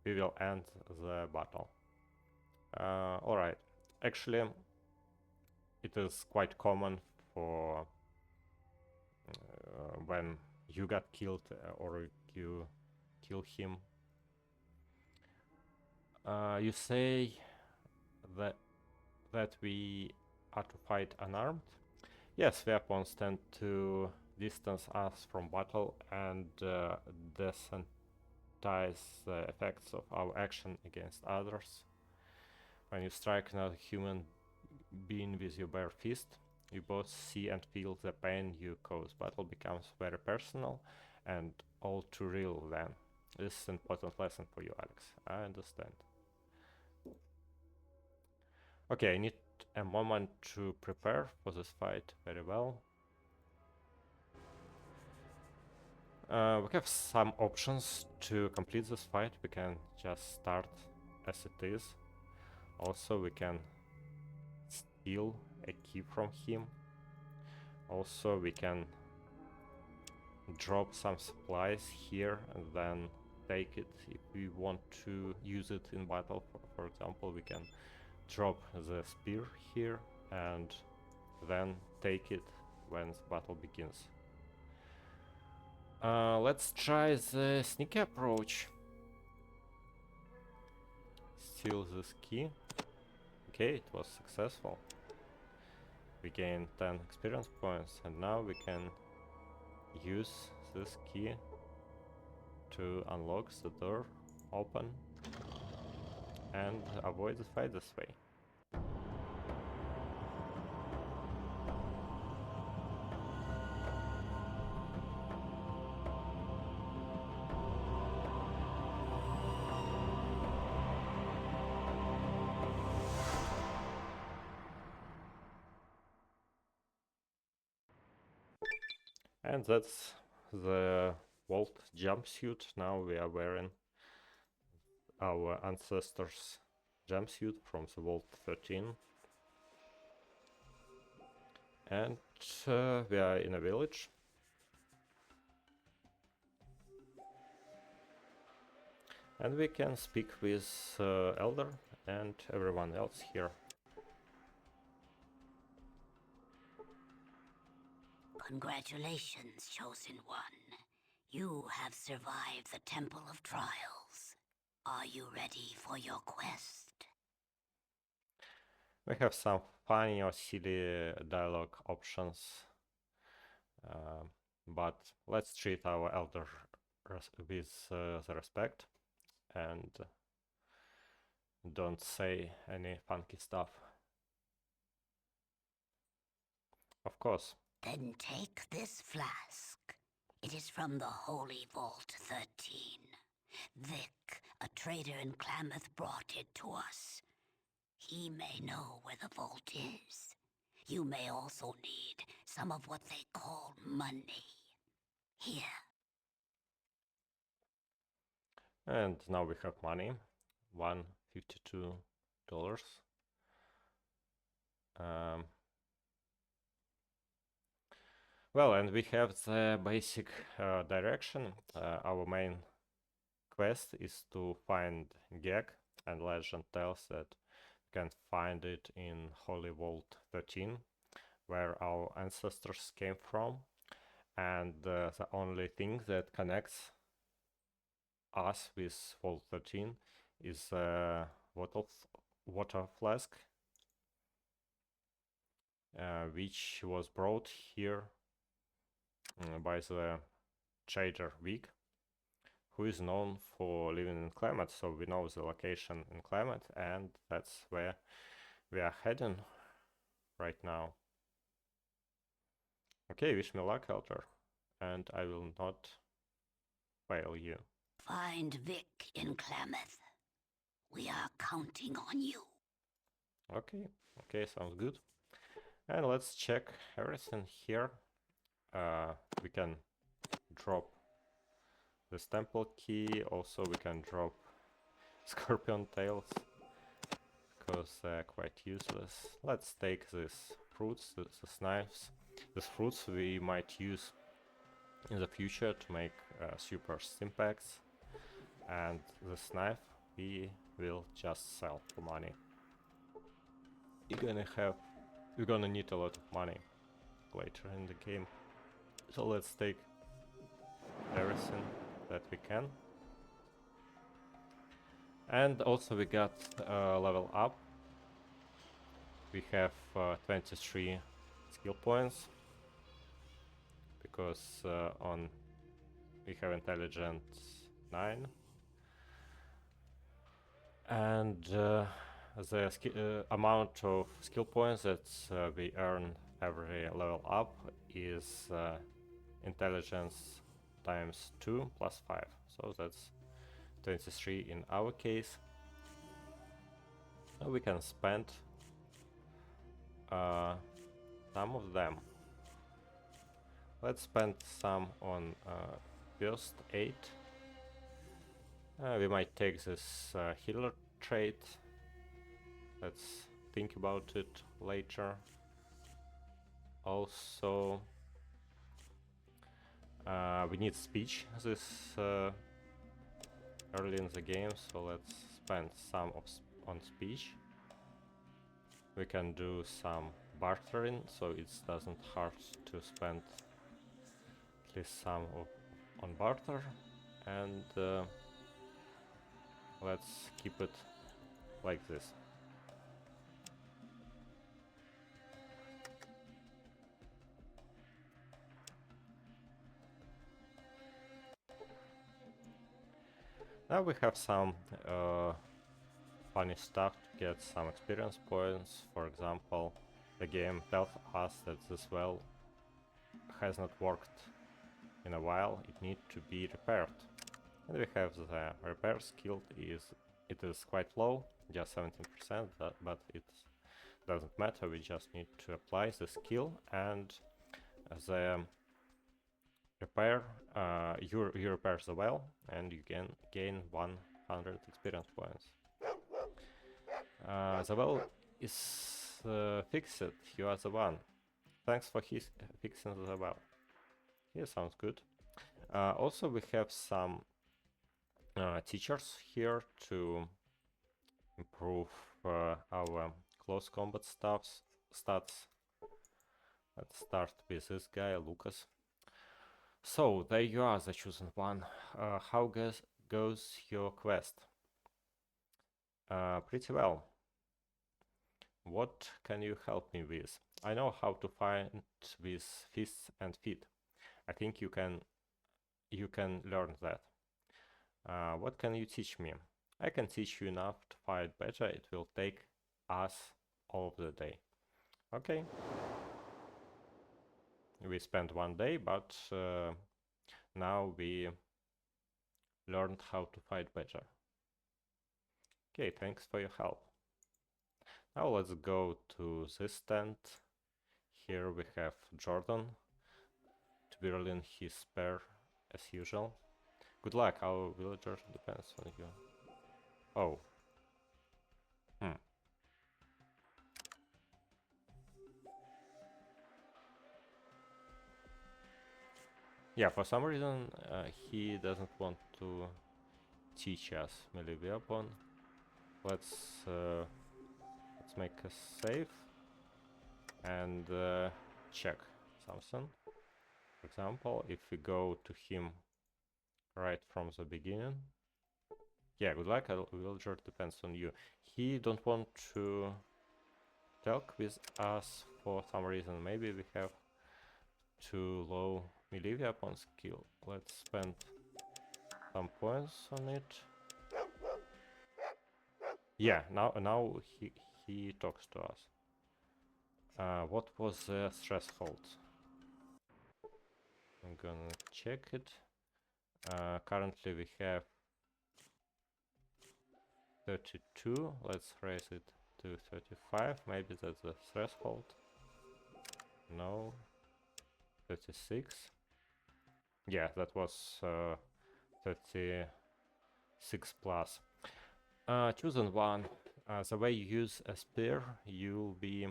we will end the battle. Alright, actually it is quite common for when you got killed or you kill him. You say that we are to fight unarmed? Yes, weapons tend to distance us from battle and desensitize the effects of our action against others. When you strike another human being with your bare fist, you both see and feel the pain you cause. Battle becomes very personal and all too real then. This is an important lesson for you, Alex. I understand. Okay, I need a moment to prepare for this fight very well. We have some options to complete this fight. We can just start as it is. Also, we can steal a key from him. Also, we can drop some supplies here and then take it if we want to use it in battle. For example, we can drop the spear here and then take it when the battle begins. Let's try the sneaky approach. Steal this key. Okay, it was successful. We gained 10 experience points, and now we can use this key to unlock the door, open, and avoid the fight this way. And that's the vault jumpsuit. Now we are wearing our ancestors' jumpsuit from the Vault 13. And we are in a village. And we can speak with Elder and everyone else here. Congratulations, Chosen One. You have survived the Temple of Trials. Are you ready for your quest? We have some funny or silly dialogue options, but let's treat our elder with the respect and don't say any funky stuff. Of course. Then take this flask. It is from the Holy Vault 13. Vic, a trader in Klamath, brought it to us. He may know where the vault is. You may also need some of what they call money. Here. And now we have money. $152. Well, and we have the basic direction. Our main quest is to find Gek, and legend tells that you can find it in Holy Vault 13, where our ancestors came from, and the only thing that connects us with Vault 13 is a water flask, which was brought here by the trader Vic, who is known for living in Klamath, so we know the location in Klamath, and that's where we are heading right now. Okay, wish me luck, Elder, and I will not fail you. Find Vic in Klamath. We are counting on you. Okay, okay, sounds good. And let's check everything here. We can drop this temple key. Also, we can drop scorpion tails, because they're quite useless. Let's take these fruits, these knives. These fruits we might use in the future to make super stimpaks. And this knife we will just sell for money. You're gonna need a lot of money later in the game. So let's take everything that we can. And also we got level up. We have 23 skill points, because we have intelligence 9. And the amount of skill points that we earn every level up is intelligence times 2 plus 5. So that's 23 in our case. We can spend some of them. Let's spend some on burst 8. We might take this healer trait. Let's think about it later. Also, we need speech this early in the game, so let's spend some on speech. We can do some bartering, so it doesn't hurt to spend at least some on barter, and let's keep it like this. Now we have some funny stuff to get some experience points. For example, the game tells us that this well has not worked in a while, it needs to be repaired. And we have the repair skill, it is quite low, just 17%, but it doesn't matter, we just need to apply the skill, and the repair, you repair the well, and you can gain 100 experience points. The well is fixed, you are the one. Thanks for fixing the well. Yeah, sounds good. Also, we have some teachers here to improve our close combat stats. Let's start with this guy, Lucas. So, there you are, the chosen one. How goes your quest? Pretty well. What can you help me with? I know how to fight with fists and feet. I think you can learn that. What can you teach me? I can teach you enough to fight better. It will take us all of the day. Okay. We spent one day, but now we learned how to fight better. Okay, thanks for your help. Now let's go to this tent. Here we have Jordan, twirling his spear as usual. Good luck, our villager depends on you. Oh. Yeah, for some reason he doesn't want to teach us melee weapon. let's make a save and check something. For example, if we go to him right from the beginning. Yeah, good luck, villager, depends on you. He don't want to talk with us for some reason. Maybe we have too low melee weapon skill. Let's spend some points on it. Yeah, now he talks to us. What was the threshold? I'm gonna check it. Currently we have 32. Let's raise it to 35. Maybe that's the threshold. No. 36. Yeah, that was 36 plus. Chosen one. The way you use a spear, you'll be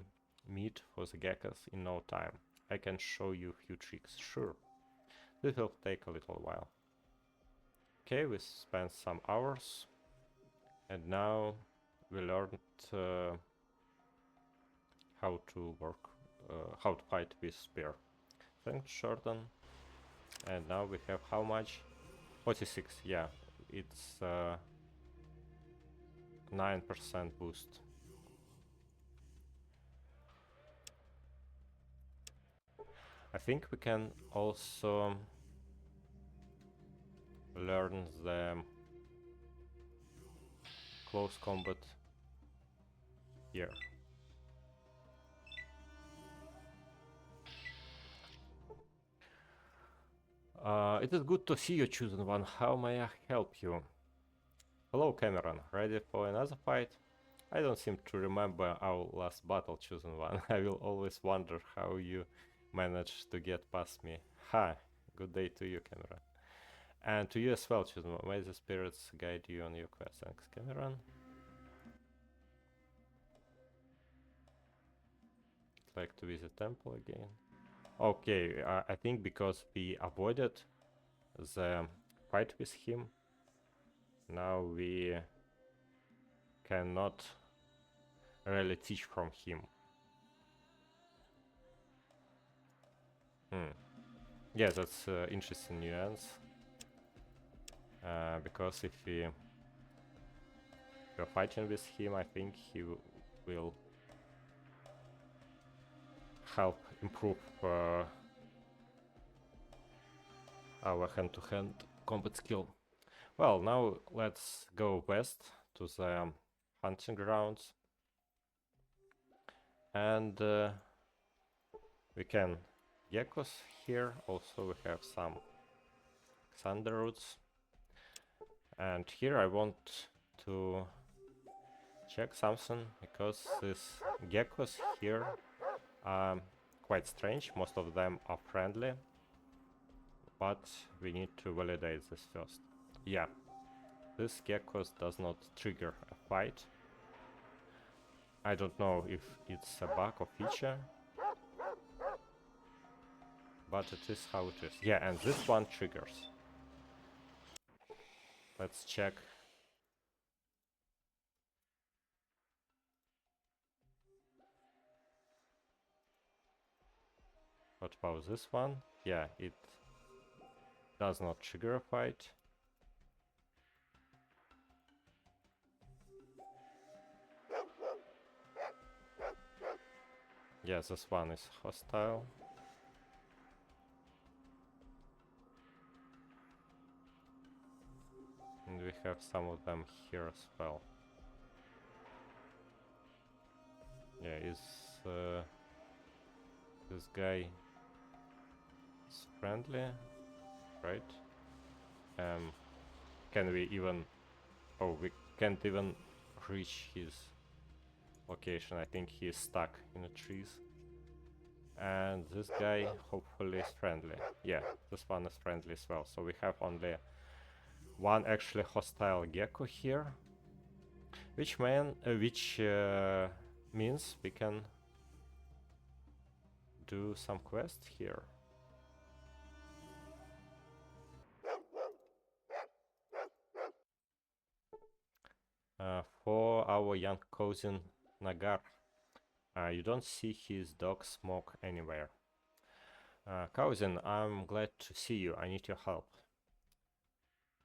meat for the geckos in no time. I can show you a few tricks. Sure. This will take a little while. Okay, we spent some hours. And now we learned how to work, how to fight with spear. Thanks, Jordan. And now we have how much? 46, yeah. It's 9% boost. I think we can also learn the close combat here. It is good to see you, chosen one. How may I help you? Hello, Cameron. Ready for another fight? I don't seem to remember our last battle, chosen one. I will always wonder how you managed to get past me. Hi, good day to you, Cameron. And to you as well, chosen one. May the spirits guide you on your quest. Thanks, Cameron. I'd like to visit temple again. Okay, I think because we avoided the fight with him, now we cannot really teach from him. Yeah, that's interesting nuance. Because if we are fighting with him, I think he will help improve our hand-to-hand combat skill. Well, now let's go west to the hunting grounds. And we can geckos here. Also we have some thunder roots. And here I want to check something, because these geckos here are quite strange. Most of them are friendly, but we need to validate this first. Yeah, this geckos does not trigger a fight. I don't know if it's a bug or feature, but it is how it is. Yeah, and this one triggers. Let's check. What about this one? Yeah, it does not trigger a fight. Yeah, this one is hostile. And we have some of them here as well. Yeah, is this guy is friendly, right? Can we even... Oh, we can't even reach his location. I think he is stuck in the trees. And this guy hopefully is friendly. Yeah, this one is friendly as well. So we have only one actually hostile gecko here, which means we can do some quest here. For our young cousin Nagar. You don't see his dog Smoke anywhere. Cousin, I'm glad to see you. I need your help.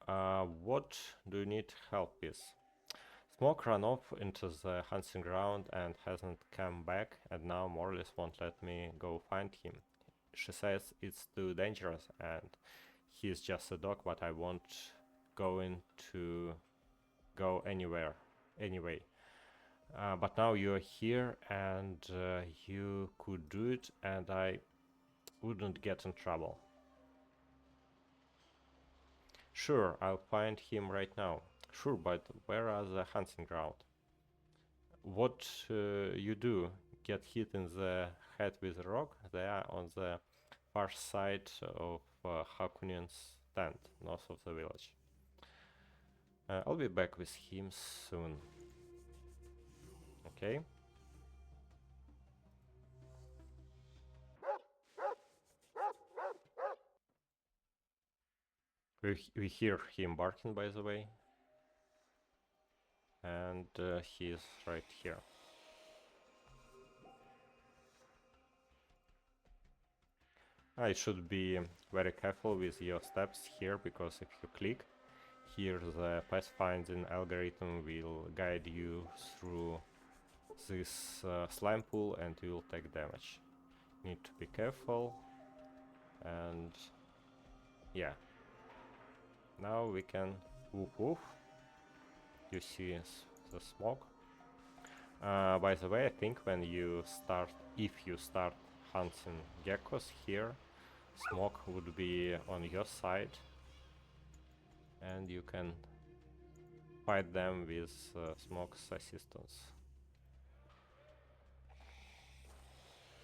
What do you need help with? Smoke ran off into the hunting ground and hasn't come back, and now Morris won't let me go find him. She says it's too dangerous and he's just a dog, but I won't going to go anywhere anyway. But now you're here and you could do it and I wouldn't get in trouble. Sure, I'll find him right now. Sure, but where are the hunting ground? What you do? Get hit in the head with a rock? They are on the far side of Hakunyan's tent, north of the village. I'll be back with him soon. Okay. We hear him barking, by the way. And he's right here. I should be very careful with your steps here, because if you click, here the pathfinding algorithm will guide you through this slime pool and you will take damage. Need to be careful, and yeah. Now we can woof woof. You see the smoke. By the way, I think when you start, if you start hunting geckos here, Smoke would be on your side and you can fight them with Smoke's assistance.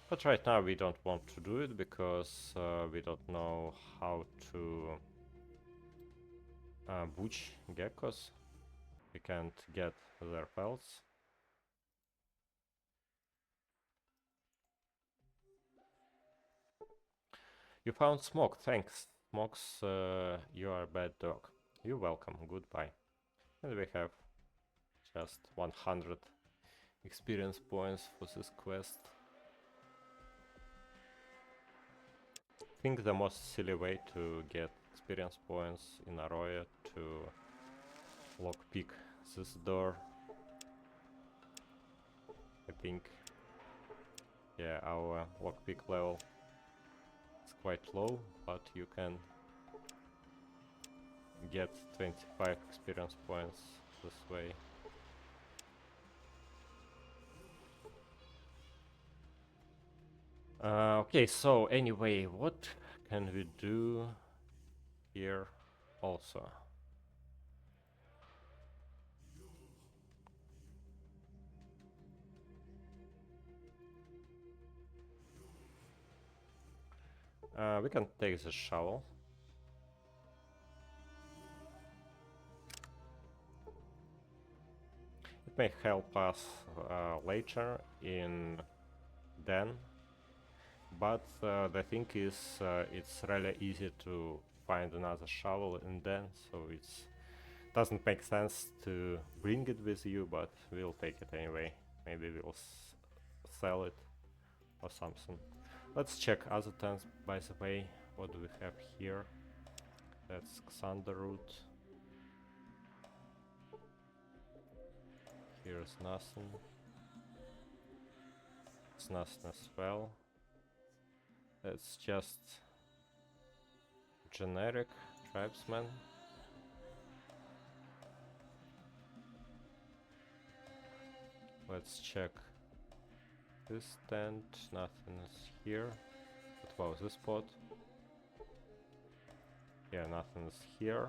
But right now we don't want to do it because we don't know how to butch geckos. We can't get their pelts. You found Smoke, thanks. Smoke's, you are a bad dog. You're welcome, goodbye. And we have just 100 experience points for this quest. I think the most silly way to get experience points in Arroyo to lockpick this door. I think, yeah, our lockpick level is quite low, but you can get 25 experience points this way. Okay, so anyway, what can we do here also? We can take the shovel. It may help us later in Den, but the thing is it's really easy to find another shovel in Den, so it doesn't make sense to bring it with you, but we'll take it anyway. Maybe we'll sell it or something. Let's check other tents, by the way. What do we have here? That's Xander root. Here's nothing. It's nothing as well. That's just generic tribesman. Let's check this tent. Nothing is here. What about this spot? Yeah, nothing is here.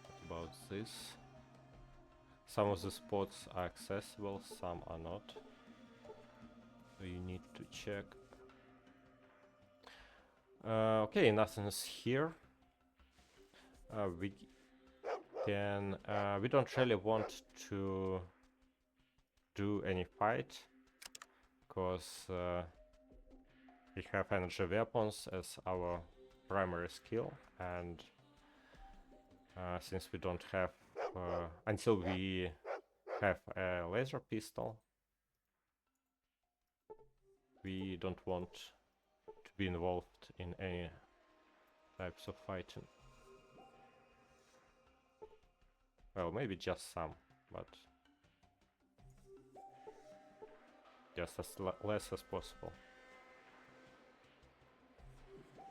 What about this? Some of the spots are accessible, some are not. So you need to check. Okay, nothing is here. We don't really want to do any fight, because we have energy weapons as our primary skill, and since we don't have until we have a laser pistol, we don't want to be involved in any types of fighting. Well, maybe just some, but just as less as possible.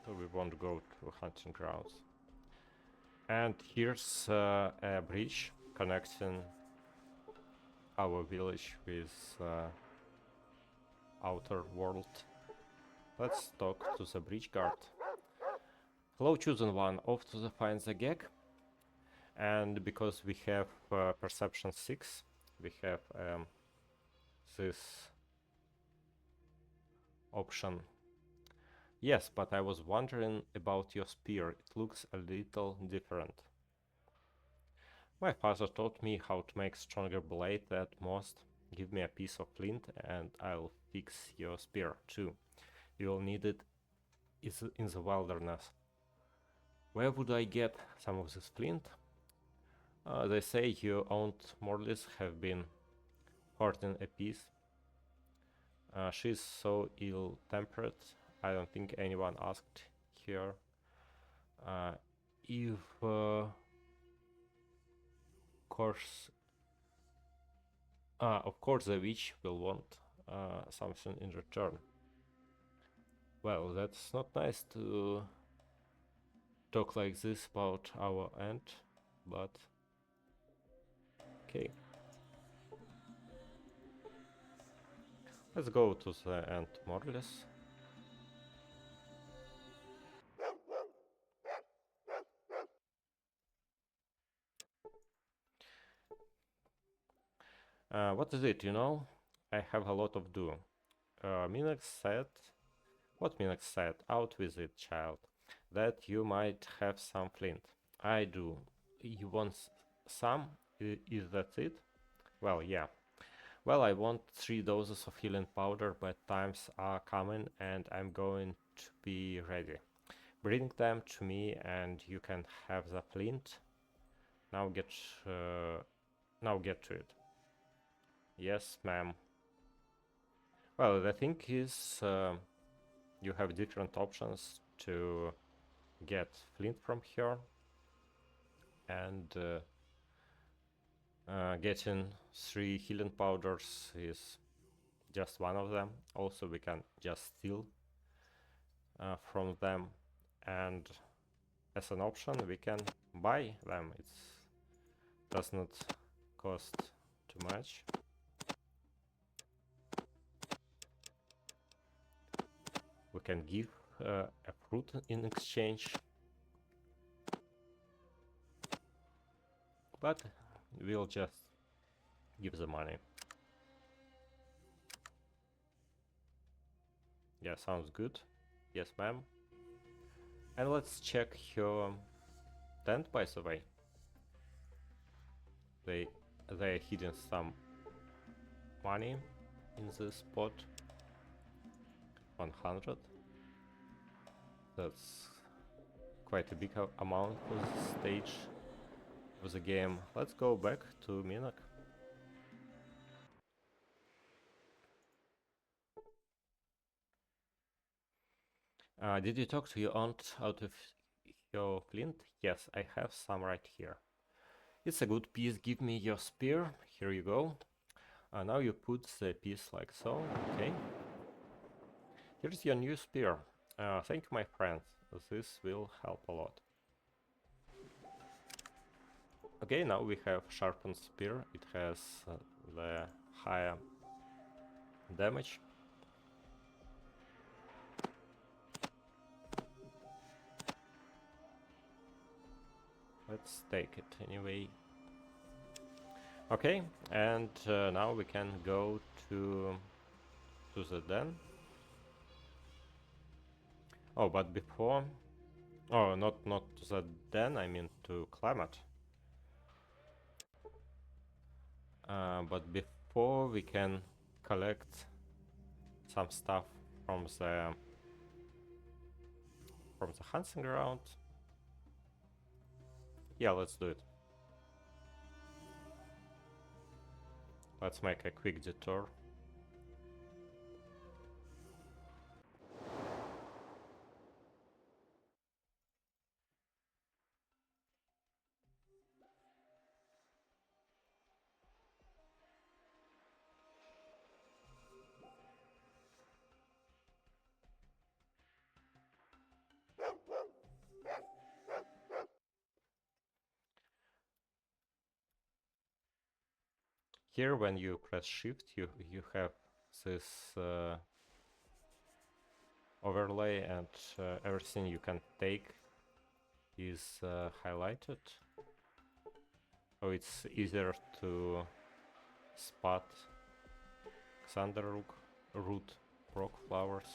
So we won't go to hunting grounds. And here's a bridge connecting our village with outer world. Let's talk to the bridge guard. Hello, chosen one. Off to find the gag. And because we have perception 6, we have this option. Yes, but I was wondering about your spear. It looks a little different. My father taught me how to make stronger blade at most. Give me a piece of flint and I'll fix your spear too. You'll need it in the wilderness. Where would I get some of this flint? They say your aunt Morlis have been hoarding a piece. She's so ill-tempered. I don't think anyone asked her if of course the witch will want something in return. Well, that's not nice to talk like this about our aunt, but okay. Let's go to the aunt Morlis. What is it, you know? I have a lot of do. Minax said... What Minax said? Out with it, child. That you might have some flint. I do. You want some? Is that it? Well, yeah. Well, I want 3 doses of healing powder, but times are coming and I'm going to be ready. Bring them to me and you can have the flint. Now get to it. Yes, ma'am. Well, the thing is, you have different options to get flint from here, and getting 3 healing powders is just one of them. Also, we can just steal from them, and as an option, we can buy them. It does not cost too much. We can give a fruit in exchange, but we'll just give the money. Yeah, sounds good. Yes, ma'am. And let's check your tent, by the way. They're hiding some money in this spot. 100. That's quite a big amount for this stage of the game. Let's go back to Minak. Did you talk to your aunt out of your flint? Yes, I have some right here. It's a good piece. Give me your spear. Here you go. Now you put the piece like so. Okay. Here's your new spear. Thank you, my friend. This will help a lot. Okay, now we have sharpened spear. It has the higher damage. Let's take it anyway. Okay, and now we can go to the den. Oh, but before... Oh, not to the den, I mean to Klamath. But before we can collect some stuff from the hunting ground. Yeah, let's do it. Let's make a quick detour. Here, when you press shift, you have this overlay, and everything you can take is highlighted. So it's easier to spot Xander root proc flowers.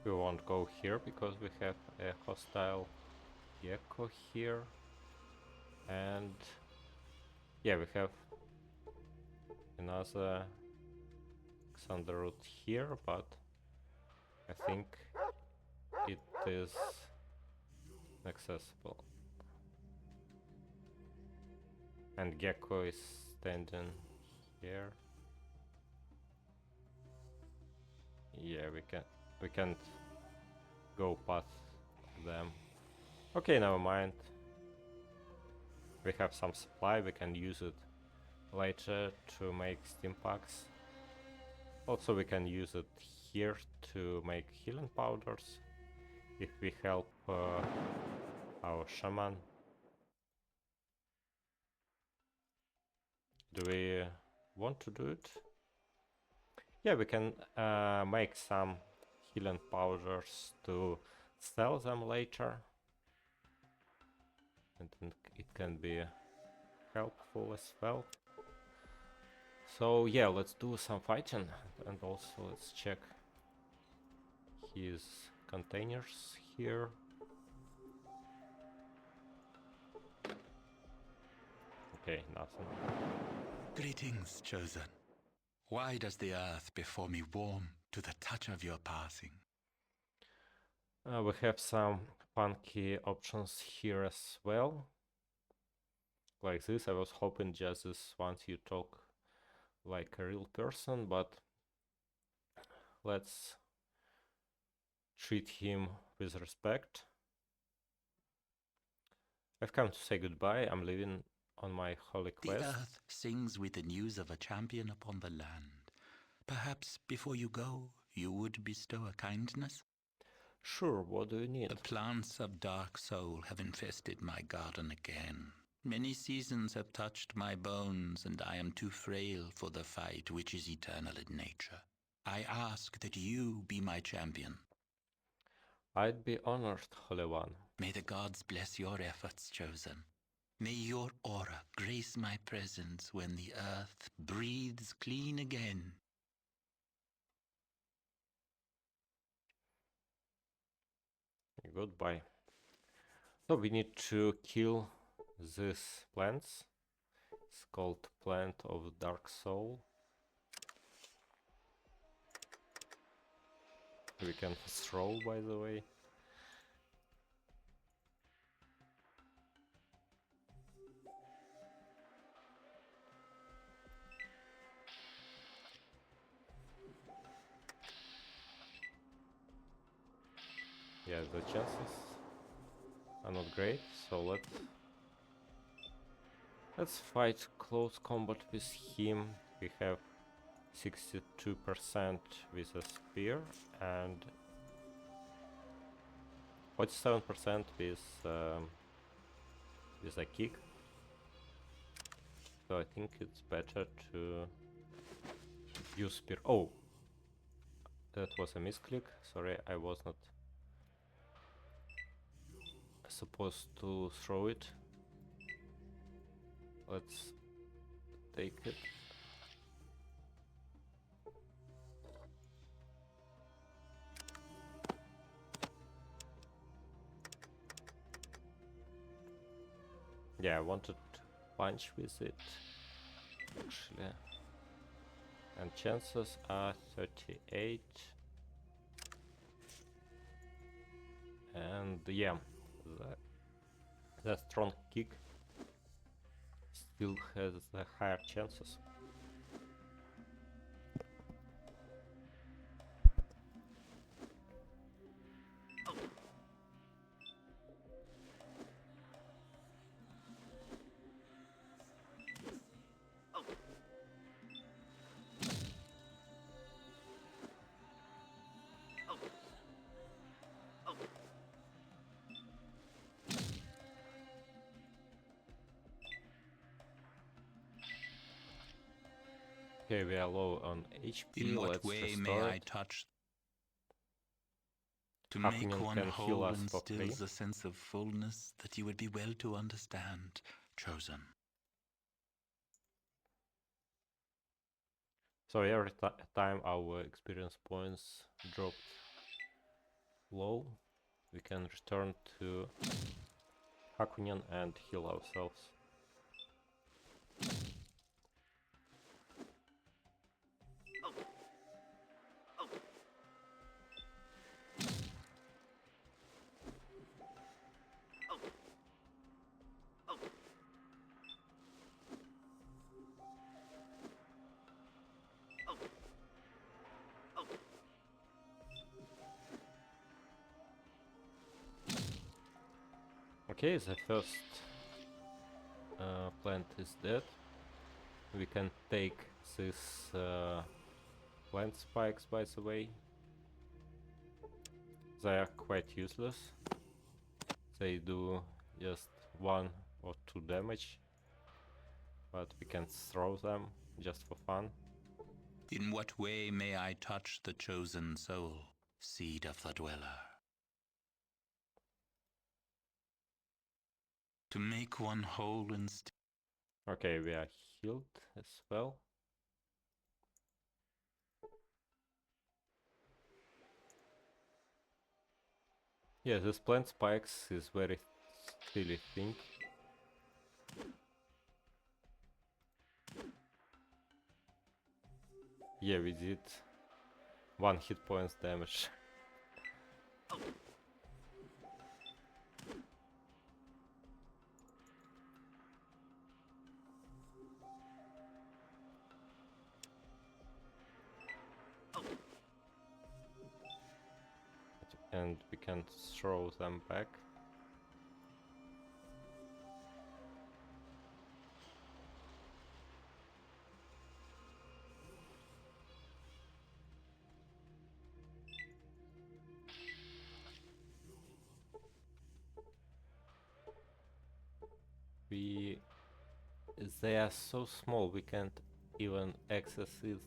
We won't go here because we have a hostile gecko here, and yeah, we have another Xander root here, but I think it is accessible. And gecko is standing here. Yeah, we can't go past them. Okay, never mind. We have some supply, we can use it later to make steam packs. Also, we can use it here to make healing powders if we help our shaman. Do we want to do it? Yeah, we can make some healing powders to sell them later, and then it can be helpful as well. So yeah, let's do some fighting, and also let's check his containers here. Okay, nothing. Greetings, chosen. Why does the earth before me warm to the touch of your passing? We have some funky options here as well. Like this, I was hoping just this once you talk like a real person, but let's treat him with respect. I've come to say goodbye. I'm leaving on my holy quest. The earth sings with the news of a champion upon the land. Perhaps before you go, you would bestow a kindness? Sure, what do you need? The plants of dark soul have infested my garden again. Many seasons have touched my bones, and I am too frail for the fight which is eternal in nature. I ask that you be my champion. I'd be honored, Holy One. May the gods bless your efforts, chosen. May your aura grace my presence when the earth breathes clean again. Goodbye. So we need to kill these plants. It's called Plant of Dark Soul. We can throw, by the way. Yeah, the chances are not great, so let's fight close combat with him. We have 62% with a spear and 47% with a kick. So I think it's better to use spear. Oh, that was a misclick. Sorry, I was not supposed to throw it. Let's take it. Yeah, I wanted to punch with it, actually. And chances are 38. And yeah, the strong kick still has the higher chances. Okay, we are low on HP. In what Let's way restore may I it. touch? To Hakunin make one can heal whole us for free. instills a sense of fullness that you would be well to understand, chosen. So every time our experience points dropped low, we can return to Hakunin and heal ourselves. Okay, the first plant is dead. We can take these plant spikes, by the way. They are quite useless. They do just 1 or 2 damage, but we can throw them just for fun. In what way may I touch the chosen soul, seed of the dweller? To make one whole and Okay, we are healed as well. Yeah, this plant spikes is very silly thing. Yeah, we did 1 hit points damage. And we can throw them back. They are so small we can't even access it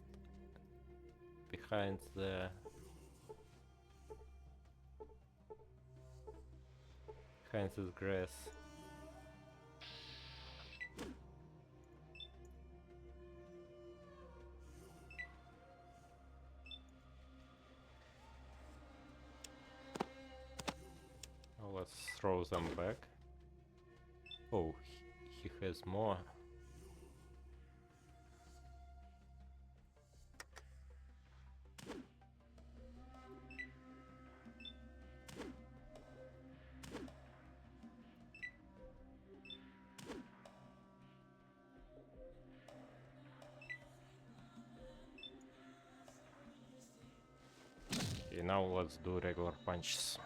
behind this grass. Now let's throw them back. Oh, he has more. Okay, now let's do regular punches.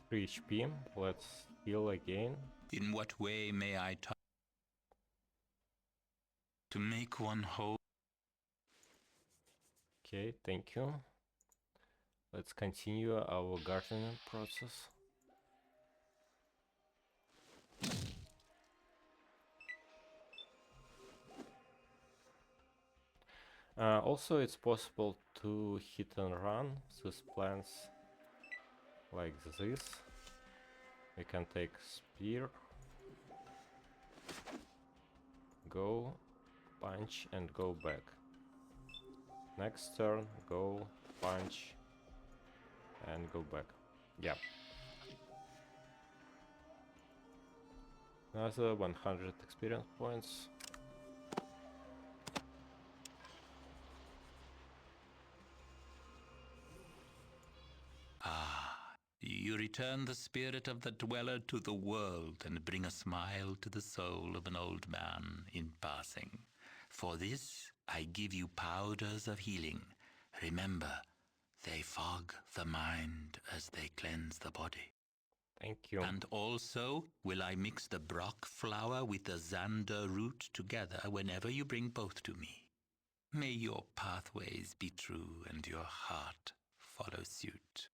Three HP. Let's heal again. In what way may I touch? To make one whole. Okay, thank you. Let's continue our gardening process. Also, it's possible to hit and run these plants like this. We can take spear, go, punch, and go back. Next turn, go, punch, and go back. Yeah. Another 100 experience points. You return the spirit of the dweller to the world and bring a smile to the soul of an old man in passing. For this, I give you powders of healing. Remember, they fog the mind as they cleanse the body. Thank you. And also, will I mix the Brock flower with the Xander root together whenever you bring both to me. May your pathways be true and your heart follow suit.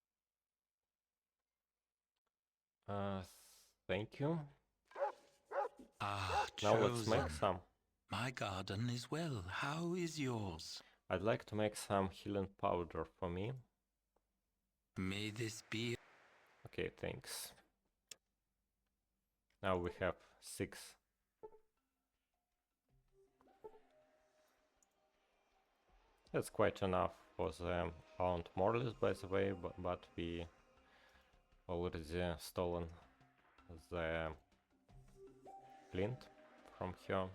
Thank you. Ah, Now let's make chosen. some. My garden is well. How is yours? I'd like to make some healing powder for me. May this be. Okay, thanks. Now we have 6. That's quite enough for the Aunt Morlis, by the way, but we already stolen the flint from her.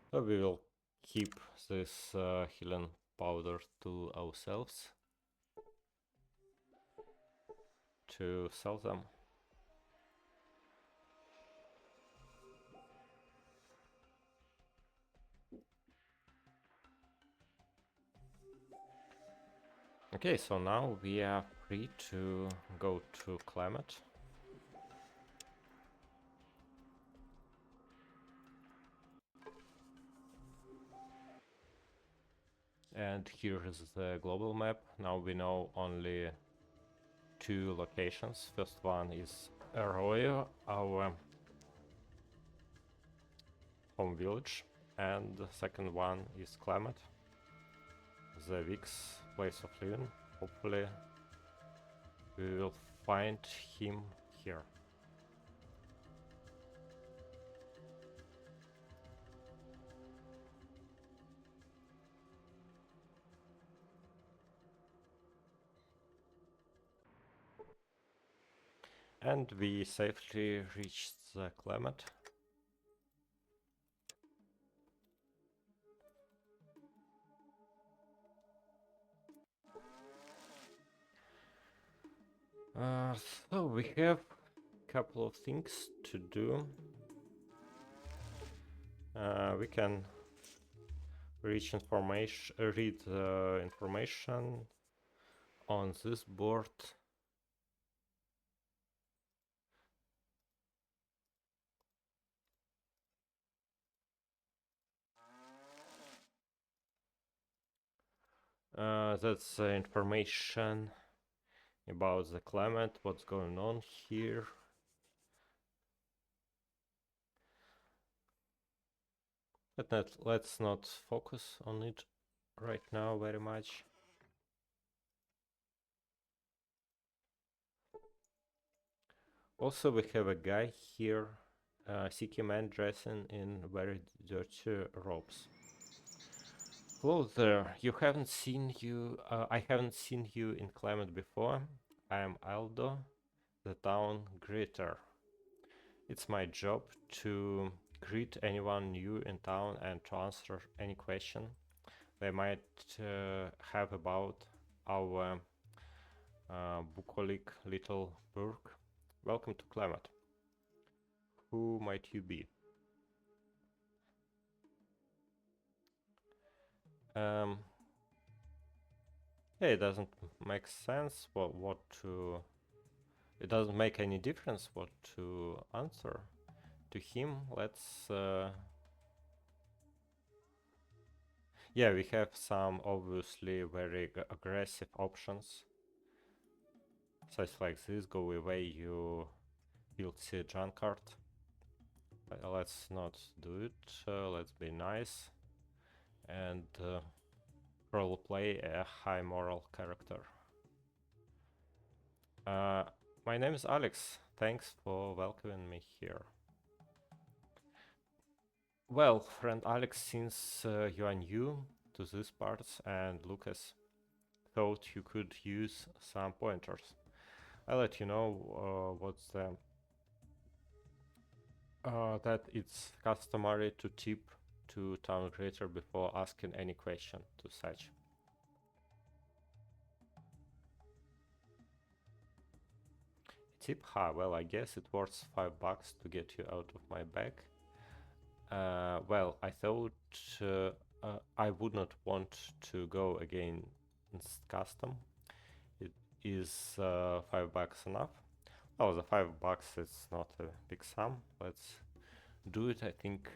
So we will keep this healing powder to ourselves to sell them. Okay, so now we are free to go to Klamath. And here is the global map. Now we know only 2 locations. First one is Arroyo, our home village, and the second one is Klamath, the Vic's place of living. Hopefully we will find him here. And we safely reached the Klamath. So we have a couple of things to do. We can read information on this board. That's information about the climate, what's going on here. But let's not focus on it right now very much. Also, we have a guy here, Siki man dressing in very dirty robes. Hello there. I haven't seen you in Klamath before. I am Aldo, the town greeter. It's my job to greet anyone new in town and to answer any question they might have about our bucolic little burg. Welcome to Klamath. Who might you be? Yeah, it doesn't make sense what to... It doesn't make any difference what to answer to him. Let's... Yeah, we have some obviously very aggressive options. Such like this, go away, you filthy drunkard. let's not do it. Let's be nice and roleplay a high moral character. My name is Alex. Thanks for welcoming me here. Well, friend Alex, since you are new to these parts and Lucas thought you could use some pointers, I'll let you know what's the that it's customary to tip to town creator before asking any question to such. Tip? Ha, well, I guess it worth $5 to get you out of my bag. Well, I thought I would not want to go against custom. It is $5 enough? Oh, the $5 is not a big sum. Let's do it. I think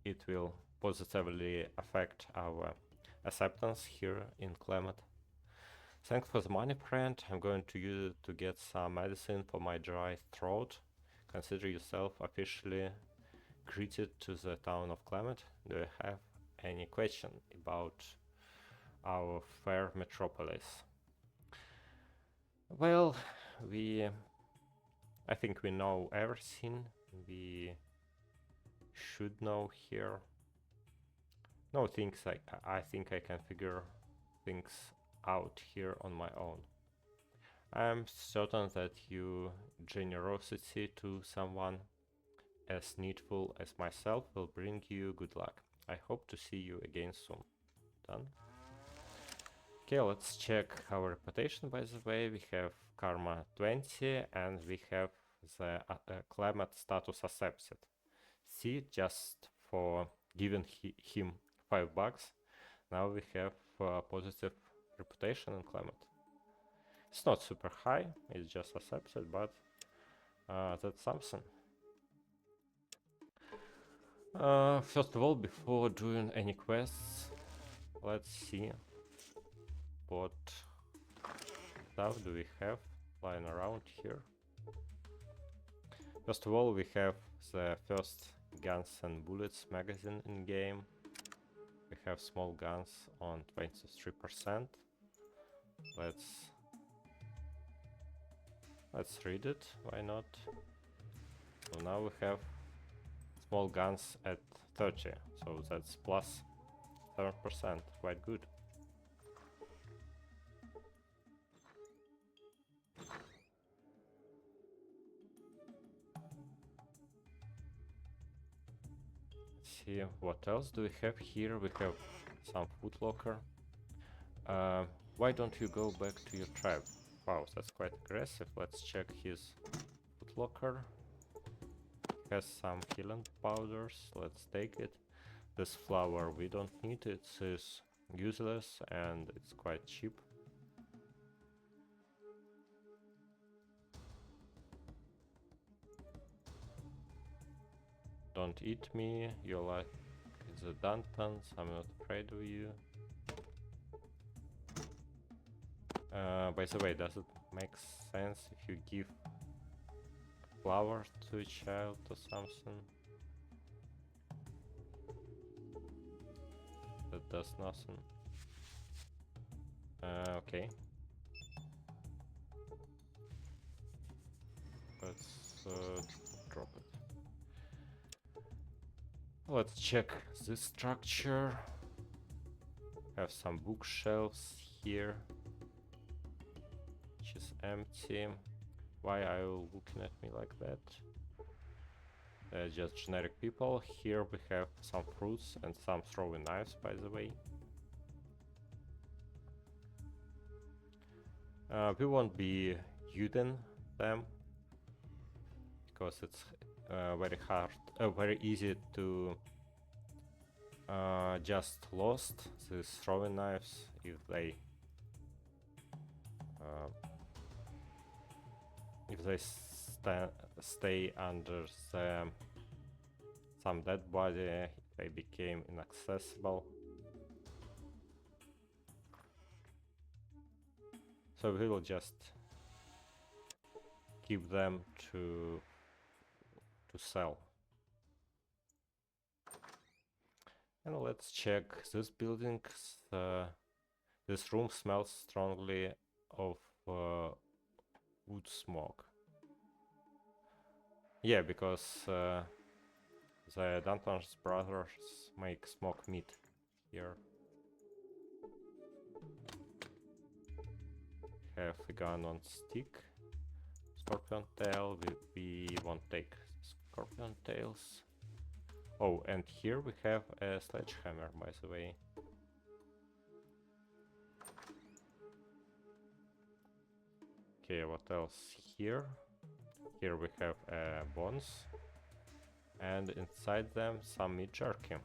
it will positively affect our acceptance here in Klamath. Thanks for the money, friend. I'm going to use it to get some medicine for my dry throat. Consider yourself officially greeted to the town of Klamath. Do you have any question about our fair metropolis? Well, I think we know everything we should know here. No things I think I can figure things out here on my own. I'm certain that your generosity to someone as needful as myself will bring you good luck. I hope to see you again soon. Done. Okay, let's check our reputation. By the way, we have Karma 20 and we have the Klamath status accepted. See, just for giving him $5, now we have positive reputation in Klamath. It's not super high, it's just accepted, but that's something. First of all, before doing any quests, let's see what stuff do we have lying around here. First of all, we have the first Guns and Bullets magazine in game. We have small guns on 23%. Let's read it, why not? So now we have small guns at 30, so that's plus 7%, quite good. Let's see, what else do we have here? We have some food locker. Why don't you go back to your tribe? Wow, that's quite aggressive. Let's check his food locker. Has some healing powders. Let's take it. This flour we don't need. It is useless and it's quite cheap. Don't eat me. You're like the Dantons. I'm not afraid of you. By the way, does it make sense if you give flour to a child or something? That does nothing. Okay. Let's drop it. Let's check this structure. Have some bookshelves here, which is empty. Why are you looking at me like that? Just generic people. Here we have some fruits and some throwing knives, by the way. We won't be using them because it's very hard, very easy to just lost these throwing knives if they stay under some dead body. They became inaccessible. So we will just keep them to sell And let's check this building. This room smells strongly of wood smoke. Yeah, because the Danton's brothers make smoked meat here. Have a gun on stick. Scorpion tail. We won't take scorpion tails. Oh, and here we have a sledgehammer, by the way. Okay, what else here? Here we have bones, and inside them some meat jerky.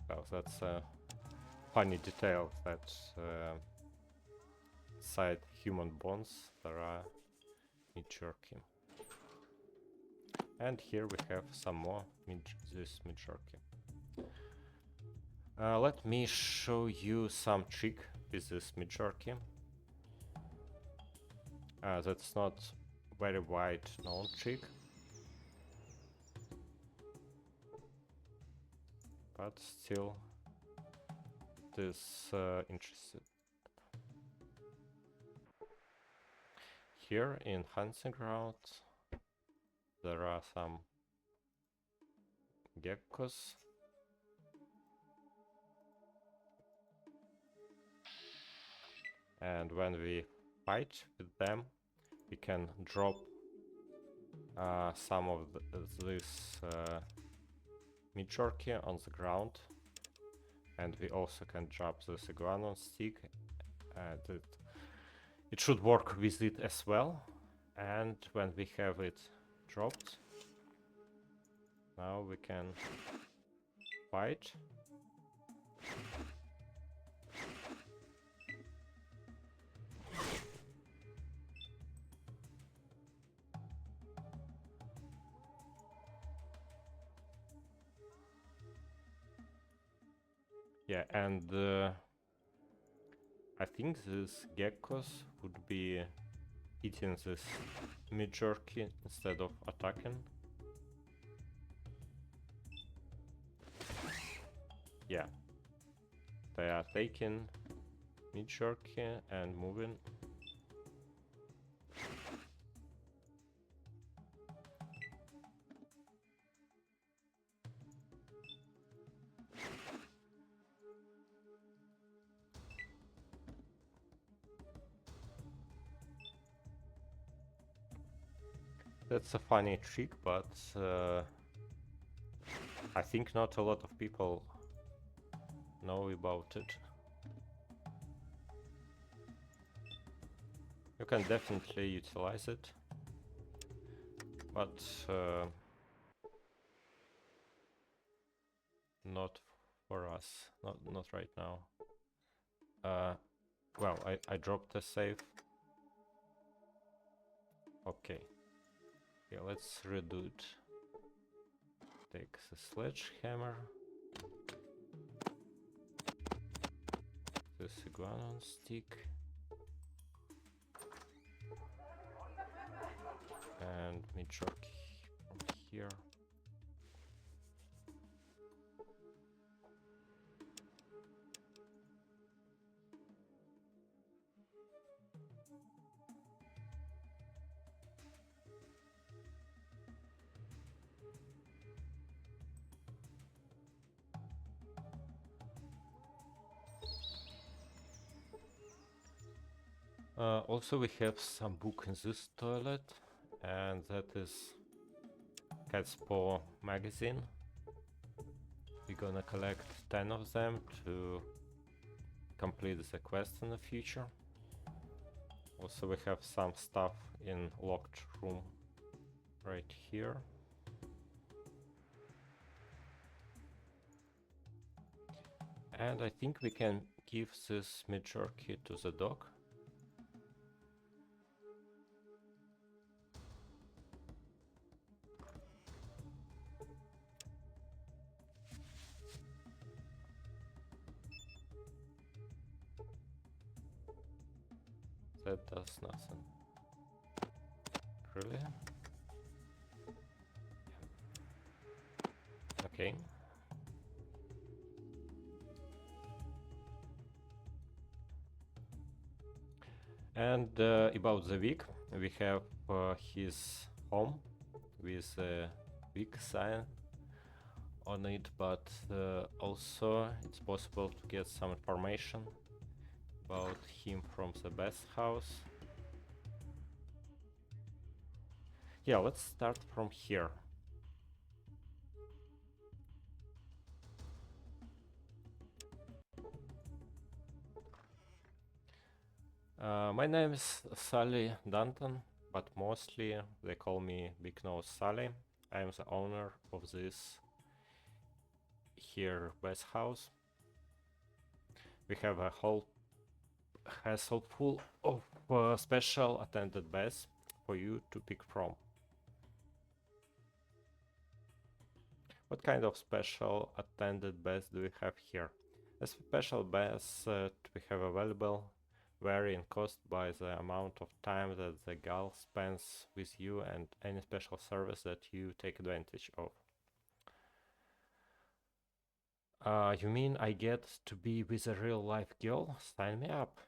Well, that's a funny detail that inside human bones there are meat jerky. And here we have some more this meat jerky. Let me show you some trick with this meat jerky. That's not very wide known trick, but still it is interesting. Here in hunting ground there are some geckos. And when we fight with them, we can drop some of this meat jerky on the ground, and we also can drop this iguana on stick, and it should work with it as well. And when we have it dropped, now we can fight. Yeah, and I think these geckos would be eating this meat jerky instead of attacking. Yeah, they are taking meat jerky and moving. That's a funny trick, but I think not a lot of people know about it. You can definitely utilize it, but not for us, not right now. Well, I dropped the save. Okay. Yeah, let's redo it. Take the sledgehammer. This iguana on stick. And meat jerky from here. Also we have some book in this toilet, and that is Cat's Paw magazine. We're gonna collect 10 of them to complete the quest in the future. Also we have some stuff in locked room right here. And I think we can give this meat jerky to the dog. That does nothing. Really? Okay. And about the wig, we have his home with a wig sign on it, but also it's possible to get some information about him from the best house. Yeah, let's start from here. My name is Sally Danton, but mostly they call me Big Nose Sally. I am the owner of this here best house. We have a whole castle full of special attended beds for you to pick from. What kind of special attended beds do we have here? The special beds we have available vary in cost by the amount of time that the gal spends with you and any special service that you take advantage of. You mean I get to be with a real life girl? Sign me up.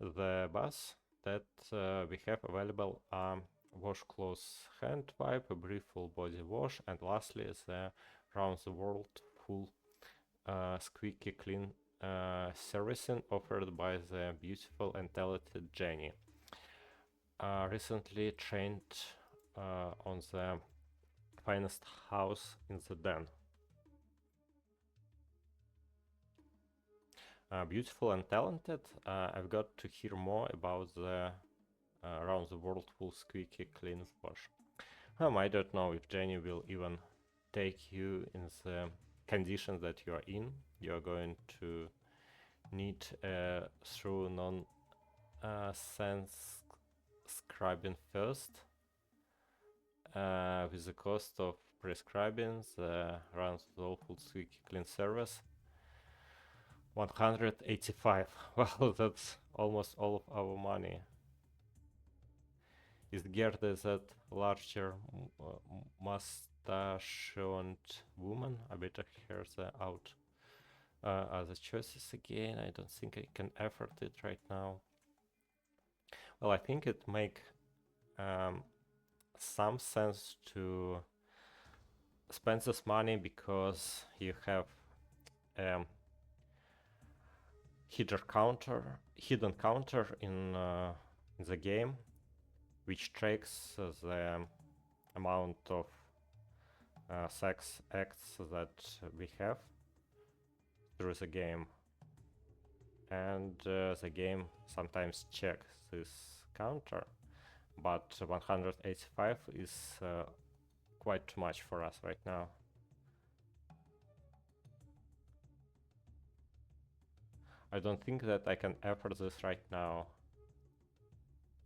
The baths that we have available are washcloth hand wipe, a brief full body wash, and lastly the round the world full squeaky clean servicing offered by the beautiful and talented Jenny. Recently trained on the finest house in the den. Beautiful and talented. I've got to hear more about the around the world full squeaky clean wash. I don't know if Jenny will even take you in the conditions that you are in. You're going to need through non-sense scribing first, with the cost of prescribing the round the world full squeaky clean service 185. Well, that's almost all of our money. Is Gerda that larger mustachioed woman? I better hear the out other choices again. I don't think I can afford it right now. Well, I think it make some sense to spend this money because you have hidden counter in the game, which tracks the amount of sex acts that we have through the game, and the game sometimes checks this counter, but 185 is quite too much for us right now. I don't think that I can afford this right now.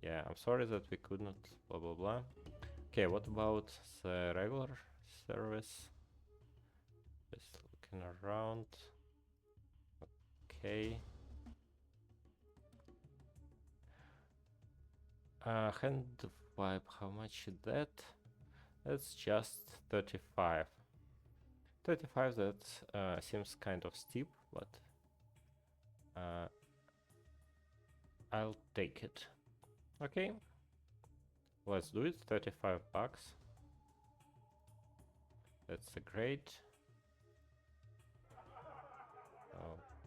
Yeah, I'm sorry that we could not, blah blah blah. Okay, what about the regular service? Just looking around. Okay. Hand wipe, how much is that? That's just 35. 35, that seems kind of steep, but I'll take it. Okay, let's do it. 35 bucks. That's a great.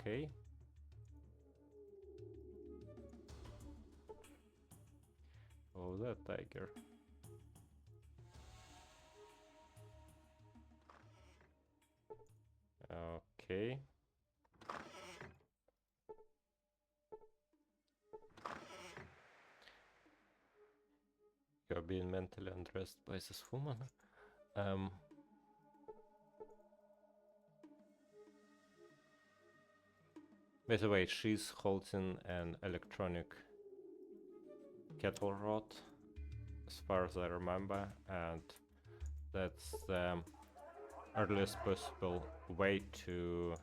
Okay. Oh, that tiger. Okay. You're being mentally undressed by this woman. By the way, she's holding an electronic kettle rod, as far as I remember, and that's the earliest possible way to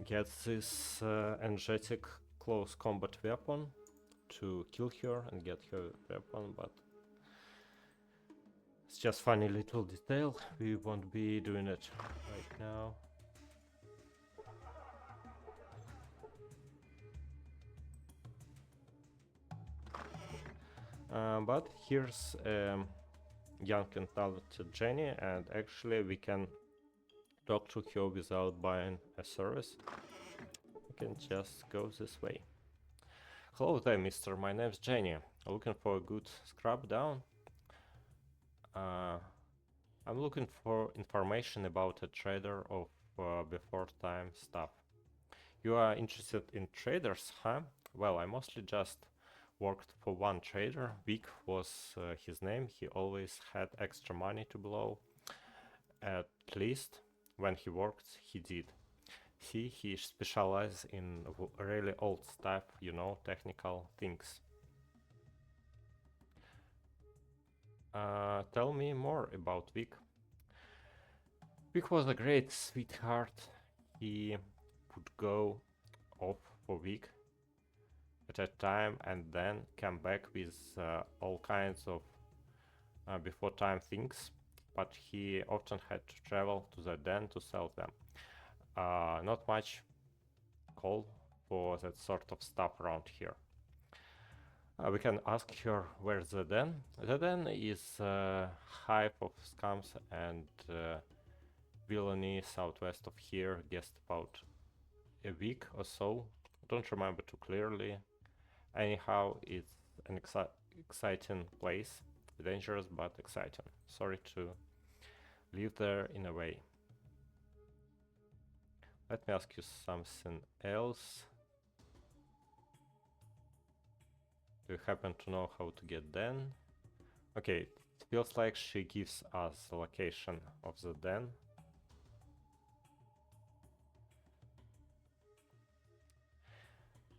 get this energetic close combat weapon to kill her and get her weapon, but it's just funny little detail. We won't be doing it right now. But here's young and talented Jenny, and actually we can talk to her without buying a service. We can just go this way. Hello there, mister. My name's Jenny. Looking for a good scrub down? I'm looking for information about a trader of before time stuff. You are interested in traders, huh? Well, I mostly just worked for one trader. Vic was his name. He always had extra money to blow. At least when he worked, he did. See, he specializes in really old stuff, you know, technical things. Tell me more about Vic. Vic was a great sweetheart. He would go off for a week at a time and then come back with all kinds of before time things, but he often had to travel to the den to sell them. Not much call for that sort of stuff around here. We can ask her where's the den. The den is a hive of scums and villainy southwest of here, guessed about a week or so. Don't remember too clearly. Anyhow, it's an exciting place. Dangerous but exciting. Sorry to live there in a way. Let me ask you something else. Do you happen to know how to get den? Okay, it feels like she gives us the location of the den.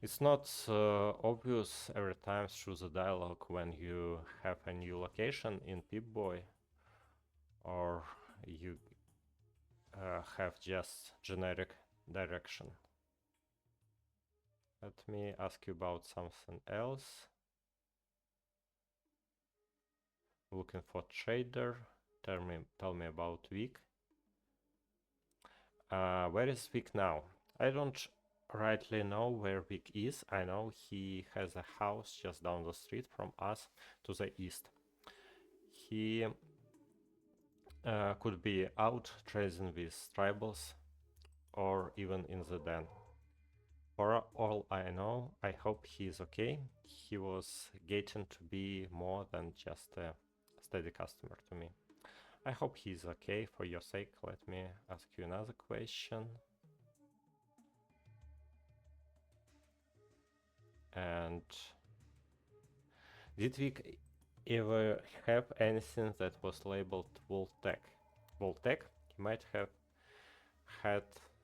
It's not obvious every time through the dialogue when you have a new location in Pip-Boy, or you have just generic direction. Let me ask you about something else. Looking for trader. Tell me about Vic. Where is Vic now? I don't rightly know where Vic is. I know he has a house just down the street from us to the east. He could be out trading with tribals or even in the den. For all I know, I hope he's okay. He was getting to be more than just a steady customer to me. I hope he's okay. For your sake, let me ask you another question. And did we ever have anything that was labeled Voltec? Voltec? He might have had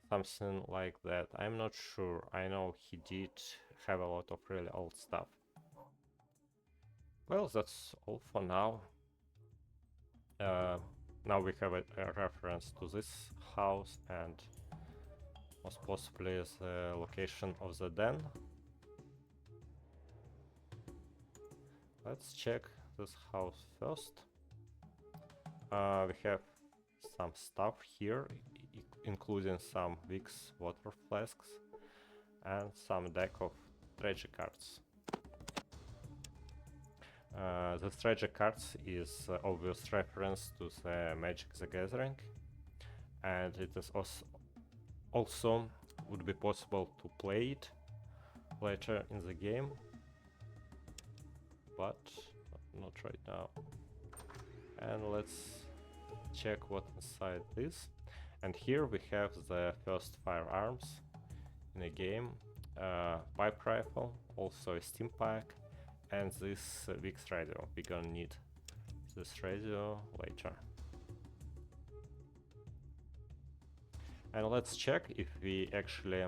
something like that. I'm not sure. I know he did have a lot of really old stuff. Well, that's all for now. Now we have a reference to this house and most possibly the location of the den. Let's check this house first. We have some stuff here, including some Vic's water flasks and some deck of treasure cards. The treasure cards is obvious reference to the Magic the Gathering, and it is also would be possible to play it later in the game, but not right now. And let's check what's inside this. And here we have the first firearms in a game, pipe rifle, also a steam pack, and this Vic's radio. We're gonna need this radio later. And let's check if we actually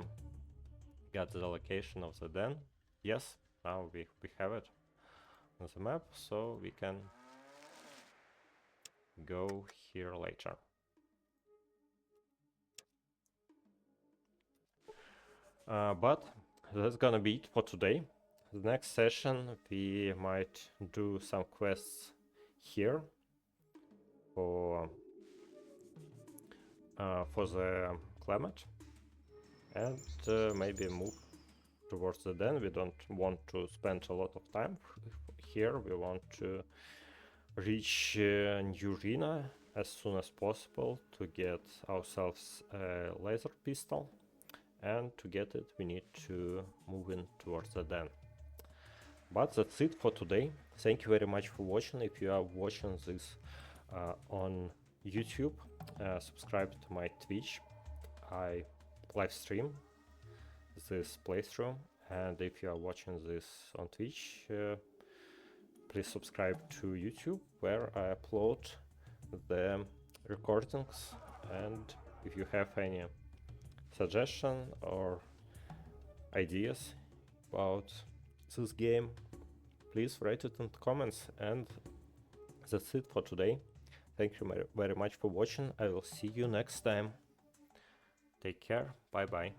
got the location of the den. Yes, now we have it on the map, so we can go here later. But that's gonna be it for today. The next session we might do some quests here for the Klamath, and maybe move towards the den. We don't want to spend a lot of time here. We want to reach New arena as soon as possible to get ourselves a laser pistol, and to get it we need to move in towards the den. But that's it for today. Thank you very much for watching. If you are watching this on YouTube, subscribe to my Twitch. I live stream this playthrough, and if you are watching this on Twitch, please subscribe to YouTube, where I upload the recordings. And if you have any suggestion or ideas about this game, please write it in the comments. And that's it for today. Thank you very much for watching. I will see you next time. Take care. Bye bye.